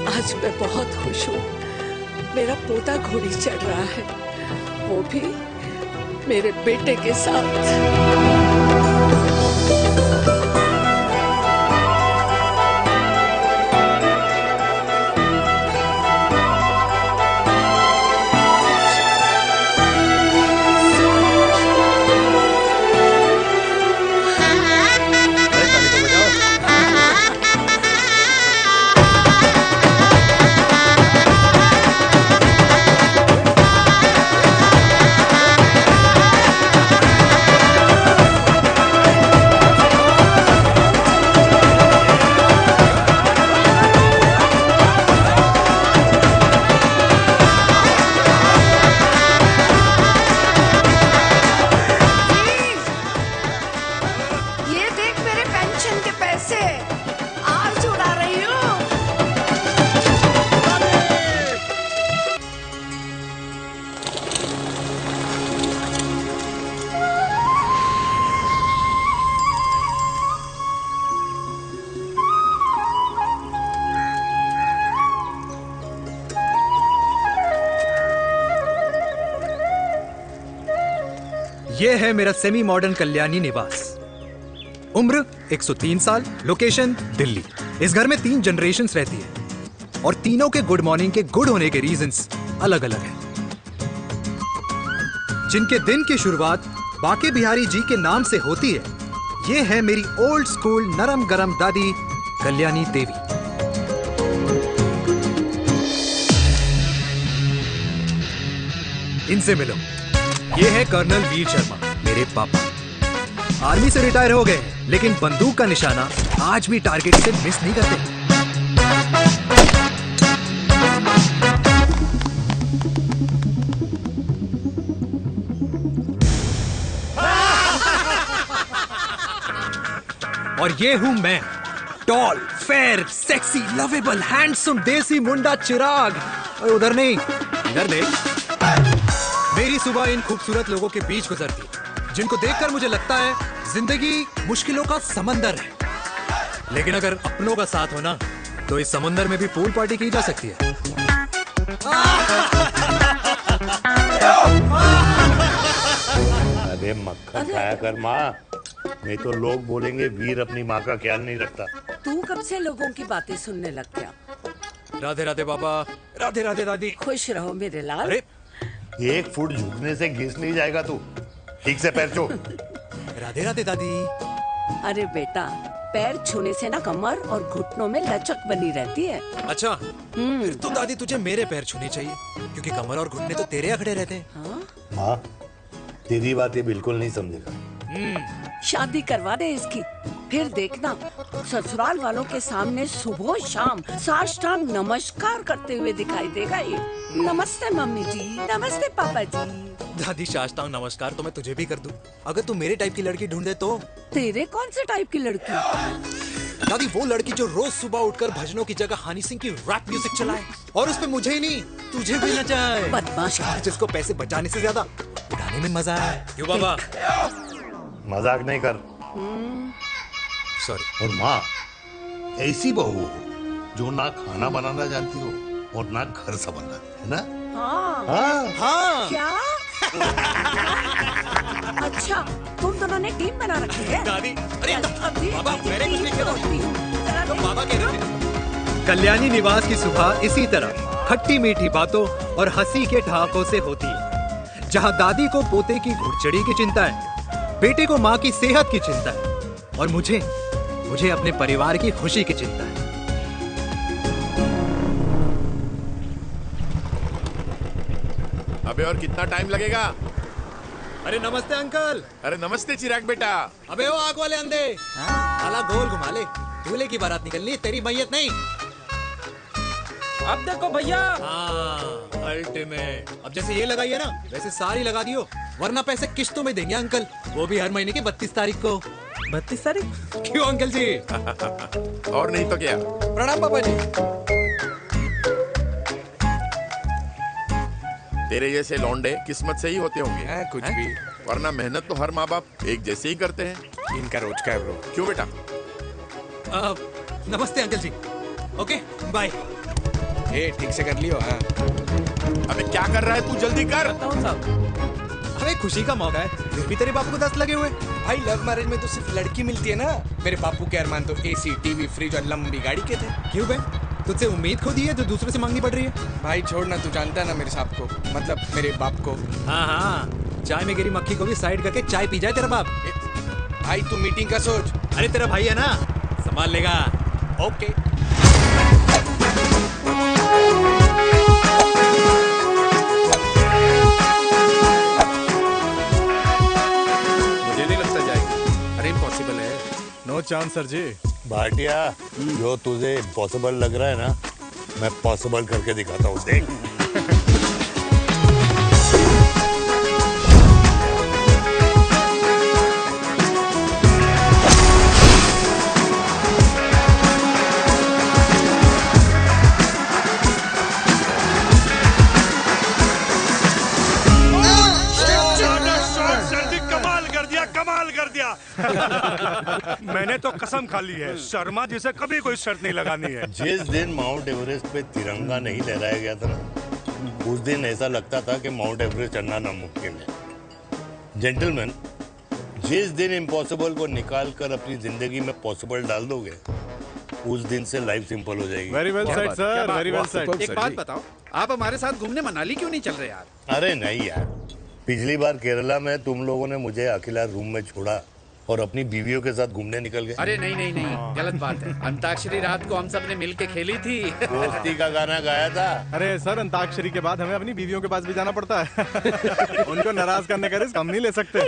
आज मैं बहुत खुश हूँ। मेरा पोता घोड़ी चढ़ रहा है, वो भी मेरे बेटे के साथ। ये देख मेरे पेंशन के पैसे, आज उड़ा रही हूँ। ये है मेरा सेमी मॉडर्न कल्याणी निवास। उम्र 103 साल, लोकेशन दिल्ली। इस घर में 3 जनरेशन्स रहती है और तीनों के गुड मॉर्निंग के गुड होने के रीजंस अलग अलग हैं। जिनके दिन की शुरुआत बाके बिहारी जी के नाम से होती है, ये है मेरी ओल्ड स्कूल नरम गरम दादी कल्याणी देवी। इनसे मिलो। ये है कर्नल वीर शर्मा, मेरे पापा। आर्मी से रिटायर हो गए हैं, लेकिन बंदूक का निशाना आज भी टारगेट से मिस नहीं करते। और ये हूं मैं, tall, fair, sexy, lovable, handsome desi मुंडा चिराग। और उधर नहीं, इधर देख। मेरी सुबह इन खूबसूरत लोगों के बीच गुजरती है, जिनको देखकर मुझे लगता है जिंदगी मुश्किलों का समंदर है, लेकिन अगर अपनों का साथ हो ना, तो इस समंदर में भी पूल पार्टी की जा सकती है। अरे मक्खन खाया कर माँ, नहीं तो लोग बोलेंगे वीर अपनी माँ का ख्याल नहीं रखता। तू कब से लोगों की बातें सुनने लग गया? राधे राधे बाबा, राधे राधे दादी। खुश रहो मेरे लाल। अरे 1 फुट झुकने से घिस नहीं जाएगा तू, ठीक से पैर छू। राधे राधे दादी। अरे बेटा, पैर छूने से ना कमर और घुटनों में लचक बनी रहती है। अच्छा, फिर तो दादी तुझे मेरे पैर छूने चाहिए, क्योंकि कमर और घुटने तो तेरे अखड़े रहते हैं। माँ, तेरी बात ये बिल्कुल नहीं समझेगा। शादी करवा दे इसकी, फिर देखना ससुराल वालों के सामने सुबह शाम साष्टांग नमस्कार करते हुए दिखाई देगा ये। नमस्ते मम्मी जी, नमस्ते पापा जी। दादी साष्टांग नमस्कार तो मैं तुझे भी कर दूं, अगर तू मेरे टाइप की लड़की ढूंढ दे तो। तेरे कौन से टाइप की लड़की? दादी वो लड़की जो रोज सुबह उठकर भजनों की जगह हनी सिंह की रैप म्यूजिक चलाए, और उसपे मुझे ही नहीं तुझे भी नचाए। बदमाश, जिसको पैसे बचाने से ज्यादा उड़ाने में मजा है। क्यों बाबा? मजाक नहीं कर। सॉरी। और माँ, ऐसी बहू हो जो ना खाना बनाना जानती हो और ना घर संभालना, है ना? हाँ। क्या? अच्छा, तुम दोनों ने टीम बना रखी है? दादी, अरे बाबा, मैंने कुछ नहीं किया। तो बाबा कह रहे थे। कल्याणी निवास की सुबह इसी तरह खट्टी मीठी बातों और हंसी के ठहाकों से होती है, जहां दादी को पोते की घुड़चड़ी की चिंता है, बेटे को माँ की सेहत की चिंता है, और मुझे अपने परिवार की खुशी की चिंता है। अबे और कितना टाइम लगेगा? अरे नमस्ते अंकल। अरे नमस्ते चिराग बेटा। अबे वो आग वाले अंधे, साला गोल घुमा ले, दूल्हे की बारात निकलनी, तेरी मैयत नहीं। अब देखो भैया। अल्टीमेट। अब जैसे ये लगाई है ना, वैसे सारी लगा दियो, वरना पैसे किस्तों में देंगे अंकल, वो भी हर महीने की 32 तारीख को। 32 तारीख? क्यों अंकल जी? और नहीं तो क्या। प्रणाम पापा जी। तेरे जैसे लौंडे किस्मत से ही होते होंगे। कुछ भी, वरना मेहनत तो हर माँ बाप एक जैसे ही करते हैं। इनका रोज का है ब्रो। क्यों बेटा? नमस्ते अंकल जी। Okay bye. ठीक से कर लियो। हाँ। अबे क्या कर रहा है तू, जल्दी कर। अबे खुशी का मौका है, फिर भी तेरे बापू को 10 लगे हुए। भाई लव मैरिज में तो सिर्फ लड़की मिलती है ना। मेरे बापू के अरमान तो एसी, टीवी, फ्रिज और लंबी गाड़ी के थे। क्यों बे? तुझसे उम्मीद खो दी है जो दूसरे से मांगनी पड़ रही है? भाई छोड़ना, तू जानता है ना मेरे साहब को, मतलब मेरे बाप को। हाँ, चाय में गिरी मक्खी को भी साइड करके चाय पी जाए तेरा बाप। भाई तू मीटिंग का सोच। अरे तेरा भाई है ना, संभाल लेगा। ओके। मुझे नहीं लगता जाएगी। अरे इम्पॉसिबल है। नो चांस सर जी। भाटिया, जो तुझे इम्पॉसिबल लग रहा है ना, मैं पॉसिबल करके दिखाता हूँ, देख। मैंने तो कसम खा ली है, शर्मा जी से कभी कोई शर्त नहीं लगानी है। जिस दिन माउंट एवरेस्ट पे तिरंगा नहीं लहराया गया था ना, उस दिन ऐसा लगता था कि माउंट एवरेस्ट चढ़ना नामुमकिन है। जेंटलमैन, जिस दिन इम्पॉसिबल को निकाल कर अपनी जिंदगी में पॉसिबल डाल दोगे, उस दिन से लाइफ सिंपल हो जाएगी। Very well said sir, very well said. एक बात बताओ, आप हमारे साथ घूमने मनाली क्यों नहीं चल रहे यार? अरे नहीं यार, पिछली बार केरला में तुम लोगों ने मुझे अकेला रूम में छोड़ा और अपनी बीवियों के साथ घूमने निकल गए। अरे नहीं नहीं नहीं, गलत बात है। अंताक्षरी रात को हम सब ने मिल के खेली थी। दोस्ती का गाना गाया था। अरे सर, अंताक्षरी के बाद हमें अपनी बीवियों के पास भी जाना पड़ता है। उनको नाराज करने का रिस्क हम नहीं ले सकते।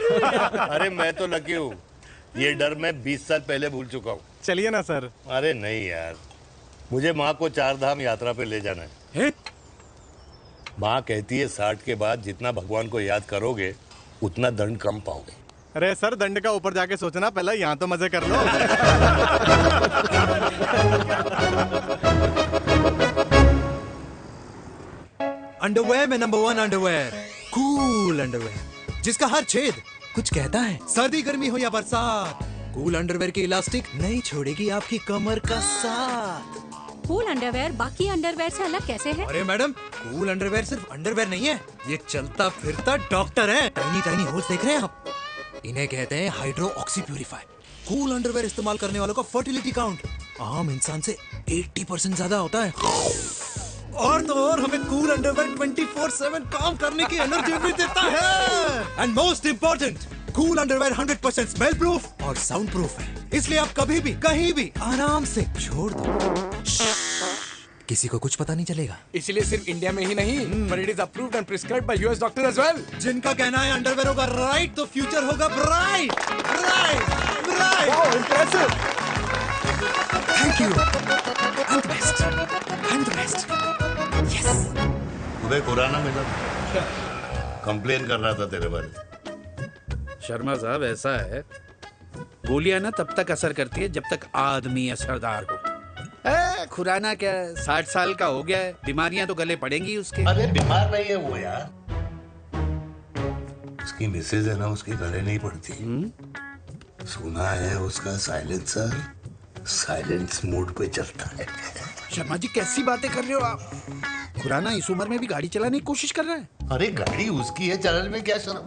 अरे मैं तो लकी हूँ, ये डर मैं 20 साल पहले भूल चुका हूँ। चलिए ना सर। अरे नहीं यार, मुझे माँ को 4 धाम यात्रा पे ले जाना है। माँ कहती है 60 के बाद जितना भगवान को याद करोगे उतना दंड कम पाओगे। अरे सर, दंड का ऊपर जाके सोचना, पहले यहाँ तो मजे कर लो। अंडरवेयर में नंबर 1 अंडरवेयर, कूल अंडरवेयर, जिसका हर छेद कुछ कहता है। सर्दी गर्मी हो या बरसात, कूल अंडरवेयर की इलास्टिक नहीं छोड़ेगी आपकी कमर का साथ। कूल अंडरवेयर बाकी अंडरवेयर से अलग कैसे है? अरे मैडम, कूल अंडरवेयर सिर्फ अंडरवेयर नहीं है, ये चलता फिरता डॉक्टर है। टाइनी टाइनी होल्स देख रहे हैं आप? इन्हें कहते हैं hydro oxy purifier. Cool underwear इस्तेमाल करने वालों का फर्टिलिटी काउंट आम इंसान से 80% ज्यादा होता है। और तो और हमें कूल अंडरवेयर 24/7 काम करने की एनर्जी भी देता है। And most important, cool underwear 100% smell proof और साउंड प्रूफ है, इसलिए आप कभी भी कहीं भी आराम से छोड़ दो, किसी को कुछ पता नहीं चलेगा। इसीलिए सिर्फ इंडिया में ही नहीं, but it is approved and prescribed by US doctor as well. जिनका कहना है अंडरवेयर होगा राइट तो फ्यूचर होगा bright, bright, bright. Wow, impressive. Thank you. I'm the best. I'm the best. Yes. तुम्हें खुराना मिला, कंप्लेन कर रहा था तेरे बारे। शर्मा साहब, ऐसा है, गोलियां ना तब तक असर करती है जब तक आदमी असरदार हो। खुराना क्या 60 साल का हो गया है, बीमारियां तो गले पड़ेंगी उसके। अरे बीमार नहीं है वो यार, उसकी मिसेज है ना, उसके गले नहीं पड़ती। सुना है उसका साइलेंसर साइलेंस मोड पे चलता है। शर्मा जी, कैसी बातें कर रहे हो आप? खुराना इस उम्र में भी गाड़ी चलाने की कोशिश कर रहा है। अरे गाड़ी उसकी है, चलाने में क्या शर्म?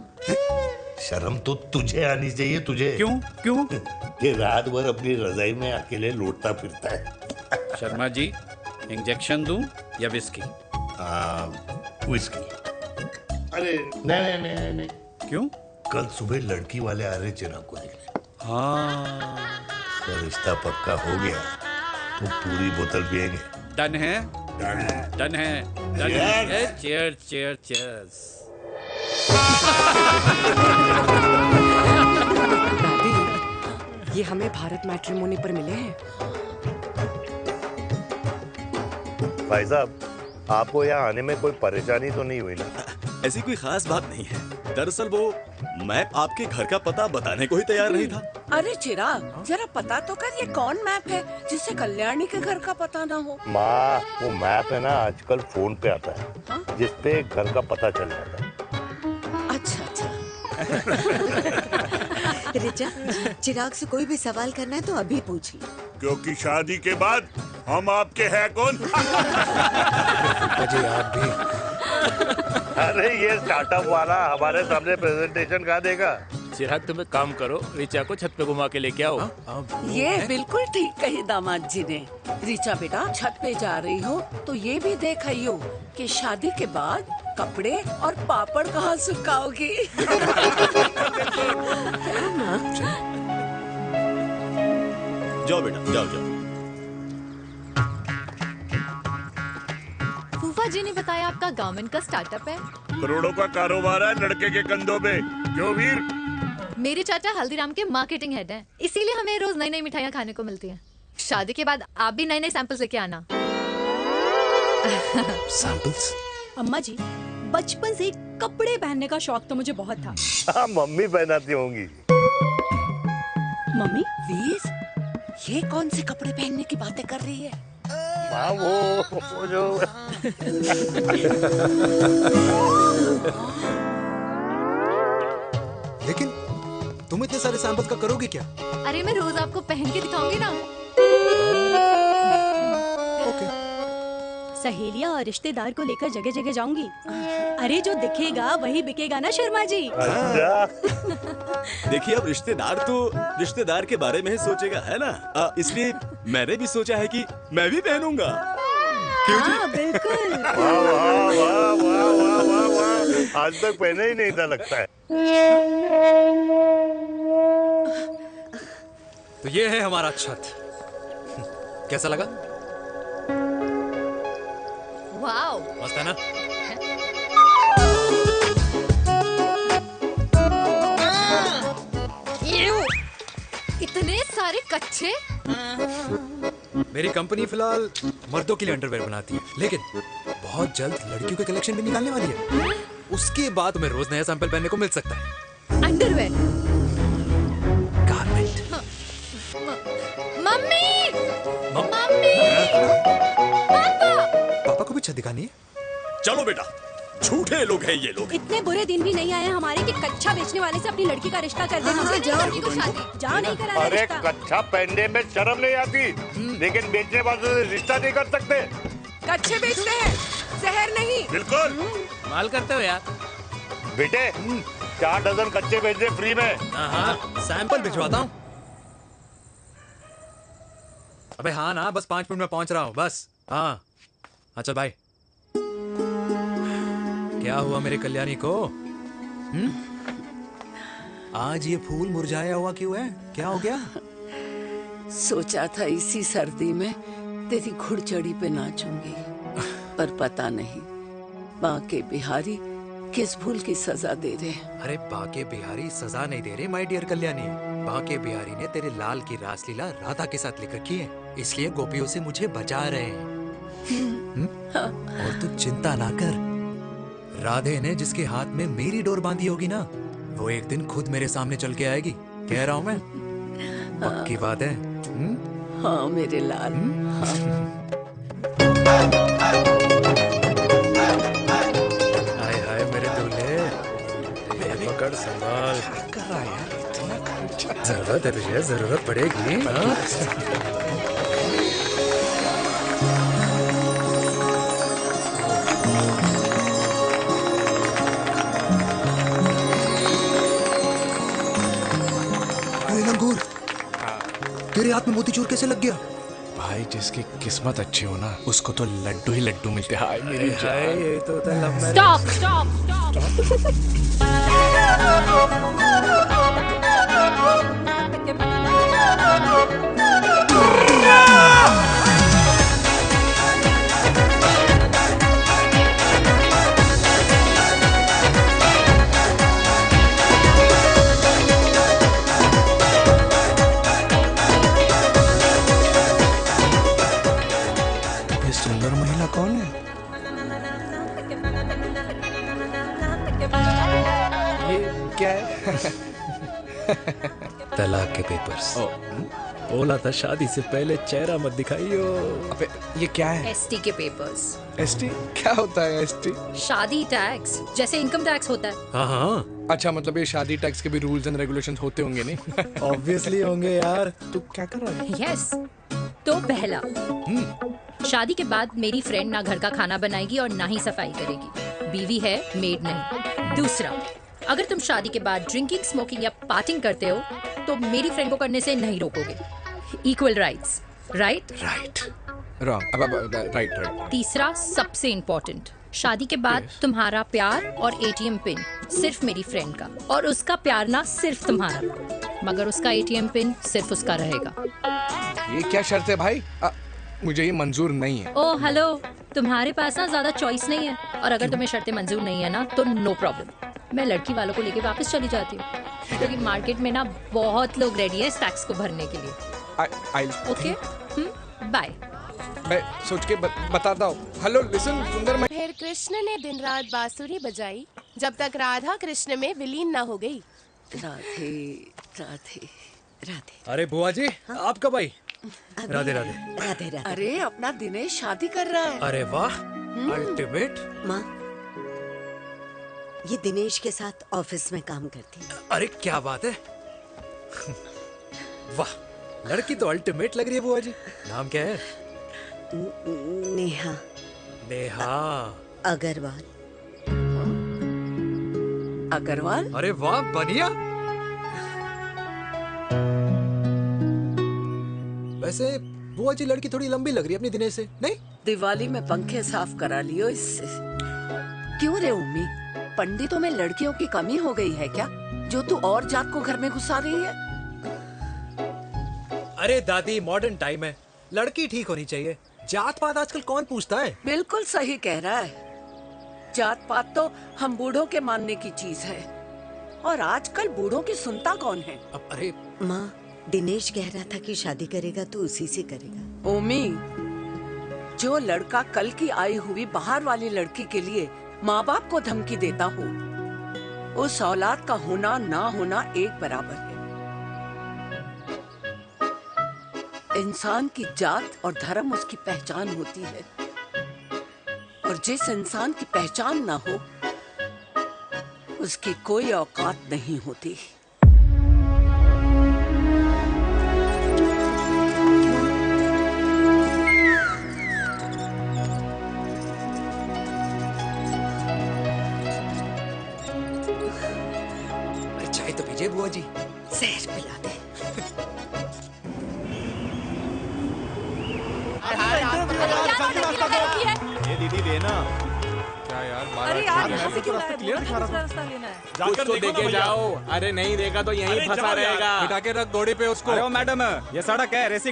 शर्म तो तुझे आनी चाहिए, तुझे। क्यों? क्यों? ये रात भर अपनी रजाई में अकेले लौटता फिरता है। शर्मा जी, इंजेक्शन दूं या विस्की? विस्की। अरे नहीं नहीं नहीं नहीं। क्यों? कल सुबह लड़की वाले आ रहे चिराग को देखने। हाँ, तो रिश्ता पक्का हो गया तो पूरी बोतल पिएंगे। डन है? डन है, डन है, डन है। Cheers, cheers, cheers. दादी, ये हमें भारत मैट्रिमोनी पर मिले हैं। भाई साहब, आपको यहाँ आने में कोई परेशानी तो नहीं हुई ना? ऐसी कोई खास बात नहीं है। दरअसल वो मैप आपके घर का पता बताने को ही तैयार नहीं था। अरे चिराग, जरा पता तो कर ये कौन मैप है जिससे कल्याणी के घर का पता ना हो। माँ, वो मैप है ना आजकल फोन पे आता है, जिसपे घर का पता चल जाता है। अच्छा अच्छा। रिचा, चिराग से कोई भी सवाल करना है तो अभी पूछ लो, क्योंकि शादी के बाद हम आपके हैं कौन? अजय आप भी। अरे ये स्टार्टअप वाला हमारे सामने प्रेजेंटेशन कहाँ देगा? चिराग, तुम एक काम करो, रिचा को छत पे घुमा के लेके आओ। ये बिल्कुल ठीक कही दामाद जी ने। रिचा बेटा, छत पे जा रही हो तो ये भी देख आइयो कि शादी के बाद कपड़े और पापड़ कहाँ सुखाओगी। जाओ बेटा, जाओ जाओ। फूफा जी ने बताया आपका गारमेंट का स्टार्टअप है। करोड़ों का कारोबार है लड़के के कंधों पे। क्यों वीर? मेरे चाचा हल्दीराम के मार्केटिंग हेड हैं, इसीलिए हमें रोज नई नई मिठाइयाँ खाने को मिलती हैं। शादी के बाद आप भी नए नए सैंपल्स लेके आना। सैंपल्स? अम्मा जी, बचपन से कपड़े पहनने का शौक तो मुझे बहुत था। हाँ, मम्मी पहनाती होंगी। मम्मी? वीर, ये कौन से कपड़े पहनने की बातें कर रही है? माँ, वो जो लेकिन तुम इतने सारे सैंपल्स का करोगे क्या? अरे मैं रोज आपको पहन के दिखाऊंगी ना। सहेलियां और रिश्तेदार को लेकर जगह जगह जाऊंगी। अरे जो दिखेगा वही बिकेगा ना शर्मा जी। देखिए, अब रिश्तेदार तो रिश्तेदार के बारे में ही सोचेगा, है ना? इसलिए मैंने भी सोचा है कि मैं भी पहनूंगा। हाँ, बिल्कुल। वाह वाह वाह वाह वाह वाह वाह, आज तक पहने ही नहीं था लगता है। तो ये है हमारा छत, कैसा लगा? वाओ, मस्त है ना? इतने सारे कच्चे। मेरी कंपनी फिलहाल मर्दों के लिए अंडरवेयर बनाती है, लेकिन बहुत जल्द लड़कियों के कलेक्शन भी निकालने वाली है। उसके बाद तुम्हें रोज नया सैंपल पहनने को मिल सकता है। अंडरवेयर? गारमेंट। मम्मी, मम्मी, पापा। पापा को भी छत दिखानी है? चलो बेटा, झूठे लोग हैं ये लोग। इतने बुरे दिन भी नहीं आए हमारे कि कच्चा बेचने वाले से अपनी लड़की का रिश्ता कर दे। मुझे जाओ। लड़की को शादी जाओ नहीं करा अरे रिश्ता। कच्चा पहनने में शर्म नहीं आती, लेकिन बेचने वालों से रिश्ता नहीं कर सकते। कच्चे बेचते हैं, जहर नहीं। बिल्कुल माल करते हो यार। बेटे 4 डजन कच्चे बेच दे फ्री में। हाँ, सैंपल भिजवाता हूँ। अबे हाँ ना, बस 5 मिनट में पहुंच रहा हूँ बस। हाँ अच्छा भाई। क्या हुआ मेरे कल्याणी को? आज ये फूल मुरझाया हुआ क्यों है? क्या हो गया? सोचा था इसी सर्दी में तेरी घुड़चड़ी पे नाचूंगी, पर पता नहीं बाके बिहारी किस भूल की सजा दे रहे हैं। अरे बाके बिहारी सजा नहीं दे रहे माय डियर कल्याणी। बाके बिहारी ने तेरे लाल की रासलीला राधा के साथ लिख रखी है, इसलिए गोपियों से मुझे बचा रहे हैं। और तू चिंता ना कर, राधे ने जिसके हाथ में मेरी डोर बांधी होगी ना, वो एक दिन खुद मेरे सामने चल के आएगी। कह रहा हूँ मैं, पक्की बात है। हाँ मेरे लाल। हाय हाय मेरे दूल्हे, ये पकड़ संभाल। कर रहा है यार, इतना खर्चा। जरूरत है तुझे, जरूरत पड़ेगी। लंगूर, तेरे हाथ में मोतीचूर कैसे लग गया? भाई जिसकी किस्मत अच्छी हो ना, उसको तो लड्डू ही लड्डू मिलते हैं। हाय मेरी हाय, ये तो होता है लव मैरिज। स्टॉप स्टॉप ये सुंदर महिला कौन है? ये क्या है? तलाक के पेपर्स। बोला था शादी से पहले चेहरा मत दिखाइयो। अबे ये क्या है? एसटी के पेपर्स। एसटी क्या होता है? एसटी शादी टैक्स, जैसे इनकम टैक्स होता है। हाँ हाँ, अच्छा मतलब ये शादी टैक्स के भी रूल्स एंड रेगुलेशंस होते होंगे नहीं? ऑब्वियसली होंगे यार। तू क्या कर रहा है? यस। तो पहला, शादी के बाद मेरी फ्रेंड ना घर का खाना बनाएगी और ना ही सफाई करेगी, बीवी है मेड नहीं। दूसरा, अगर तुम शादी के बाद ड्रिंकिंग, स्मोकिंग या पार्टिंग करते हो तो मेरी फ्रेंड को करने से नहीं रोकोगे। Equal rights, right? Right wrong. अब राइट राइट। तीसरा, सबसे इम्पोर्टेंट, शादी के बाद तुम्हारा प्यार और एटीएम पिन सिर्फ मेरी फ्रेंड का, और उसका प्यार ना सिर्फ तुम्हारा, मगर उसका एटीएम पिन सिर्फ उसका रहेगा। ये क्या शर्त है भाई? मुझे ये मंजूर नहीं है। ओ हेलो, तुम्हारे पास ना ज्यादा चॉइस नहीं है, और अगर तुम्हें शर्तें मंजूर नहीं है ना तो नो प्रॉब्लम, मैं लड़की वालों को लेके वापस चली जाती हूँ, क्योंकि मार्केट में ना बहुत लोग रेडी है इस टैक्स को भरने के लिए। Okay bye. मैं सोच के बताता हूँ। हेलो लिसन सुंदर। फिर कृष्ण ने दिन रात बांसुरी बजाई जब तक राधा कृष्ण में विलीन न हो गई। राधे राधे राधे। अरे बुआ जी, आप कब आई? राधे राधे। राधे राधे। अरे अपना दिनेश शादी कर रहा है। अरे वाह, अल्टीमेट। माँ, ये दिनेश के साथ ऑफिस में काम करती है। अरे क्या बात है। वाह, लड़की तो अल्टीमेट लग रही है बुआ जी। नाम क्या है? नेहा। नेहा अग्रवाल। अग्रवाल? अरे वाह, बढ़िया। वैसे बुआ जी लड़की थोड़ी लंबी लग रही है अपनी दिनेश से, नहीं? दिवाली में पंखे साफ करा लियो इससे। क्यों रे उम्मी, पंडितों में लड़कियों की कमी हो गई है क्या, जो तू और जात को घर में घुसा रही है? अरे दादी, मॉडर्न टाइम है, लड़की ठीक होनी चाहिए। जात पात आजकल कौन पूछता है? बिल्कुल सही कह रहा है। जात पात तो हम बूढ़ों के मानने की चीज है, और आजकल बूढ़ों की सुनता कौन है? अरे माँ, दिनेश कह रहा था कि शादी करेगा तो उसी से करेगा। ओमी, जो लड़का कल की आई हुई बाहर वाली लड़की के लिए माँ बाप को धमकी देता हो, उस औलाद का होना ना होना एक बराबर है। इंसान की जात और धर्म उसकी पहचान होती है, और जिस इंसान की पहचान ना हो उसकी कोई औकात नहीं होती। चाय तो भेजे बुआ जी। जहर पिला दे। ये दीदी देना। क्या यार अरे यार बारह यहाँ से क्यों रास्ता आए? clear बोला दिखा था रहा दूसरा था। रास्ता लेना है। कुछ जाकर तो देखो ना देखे भैया। जाओ। अरे नहीं देखा तो यहीं अरे फंसा जाओ यार। रहेगा। बिठा के रख घोड़ी पे उसको। अरे ओ मैडम, ये सड़क है, रेसिंग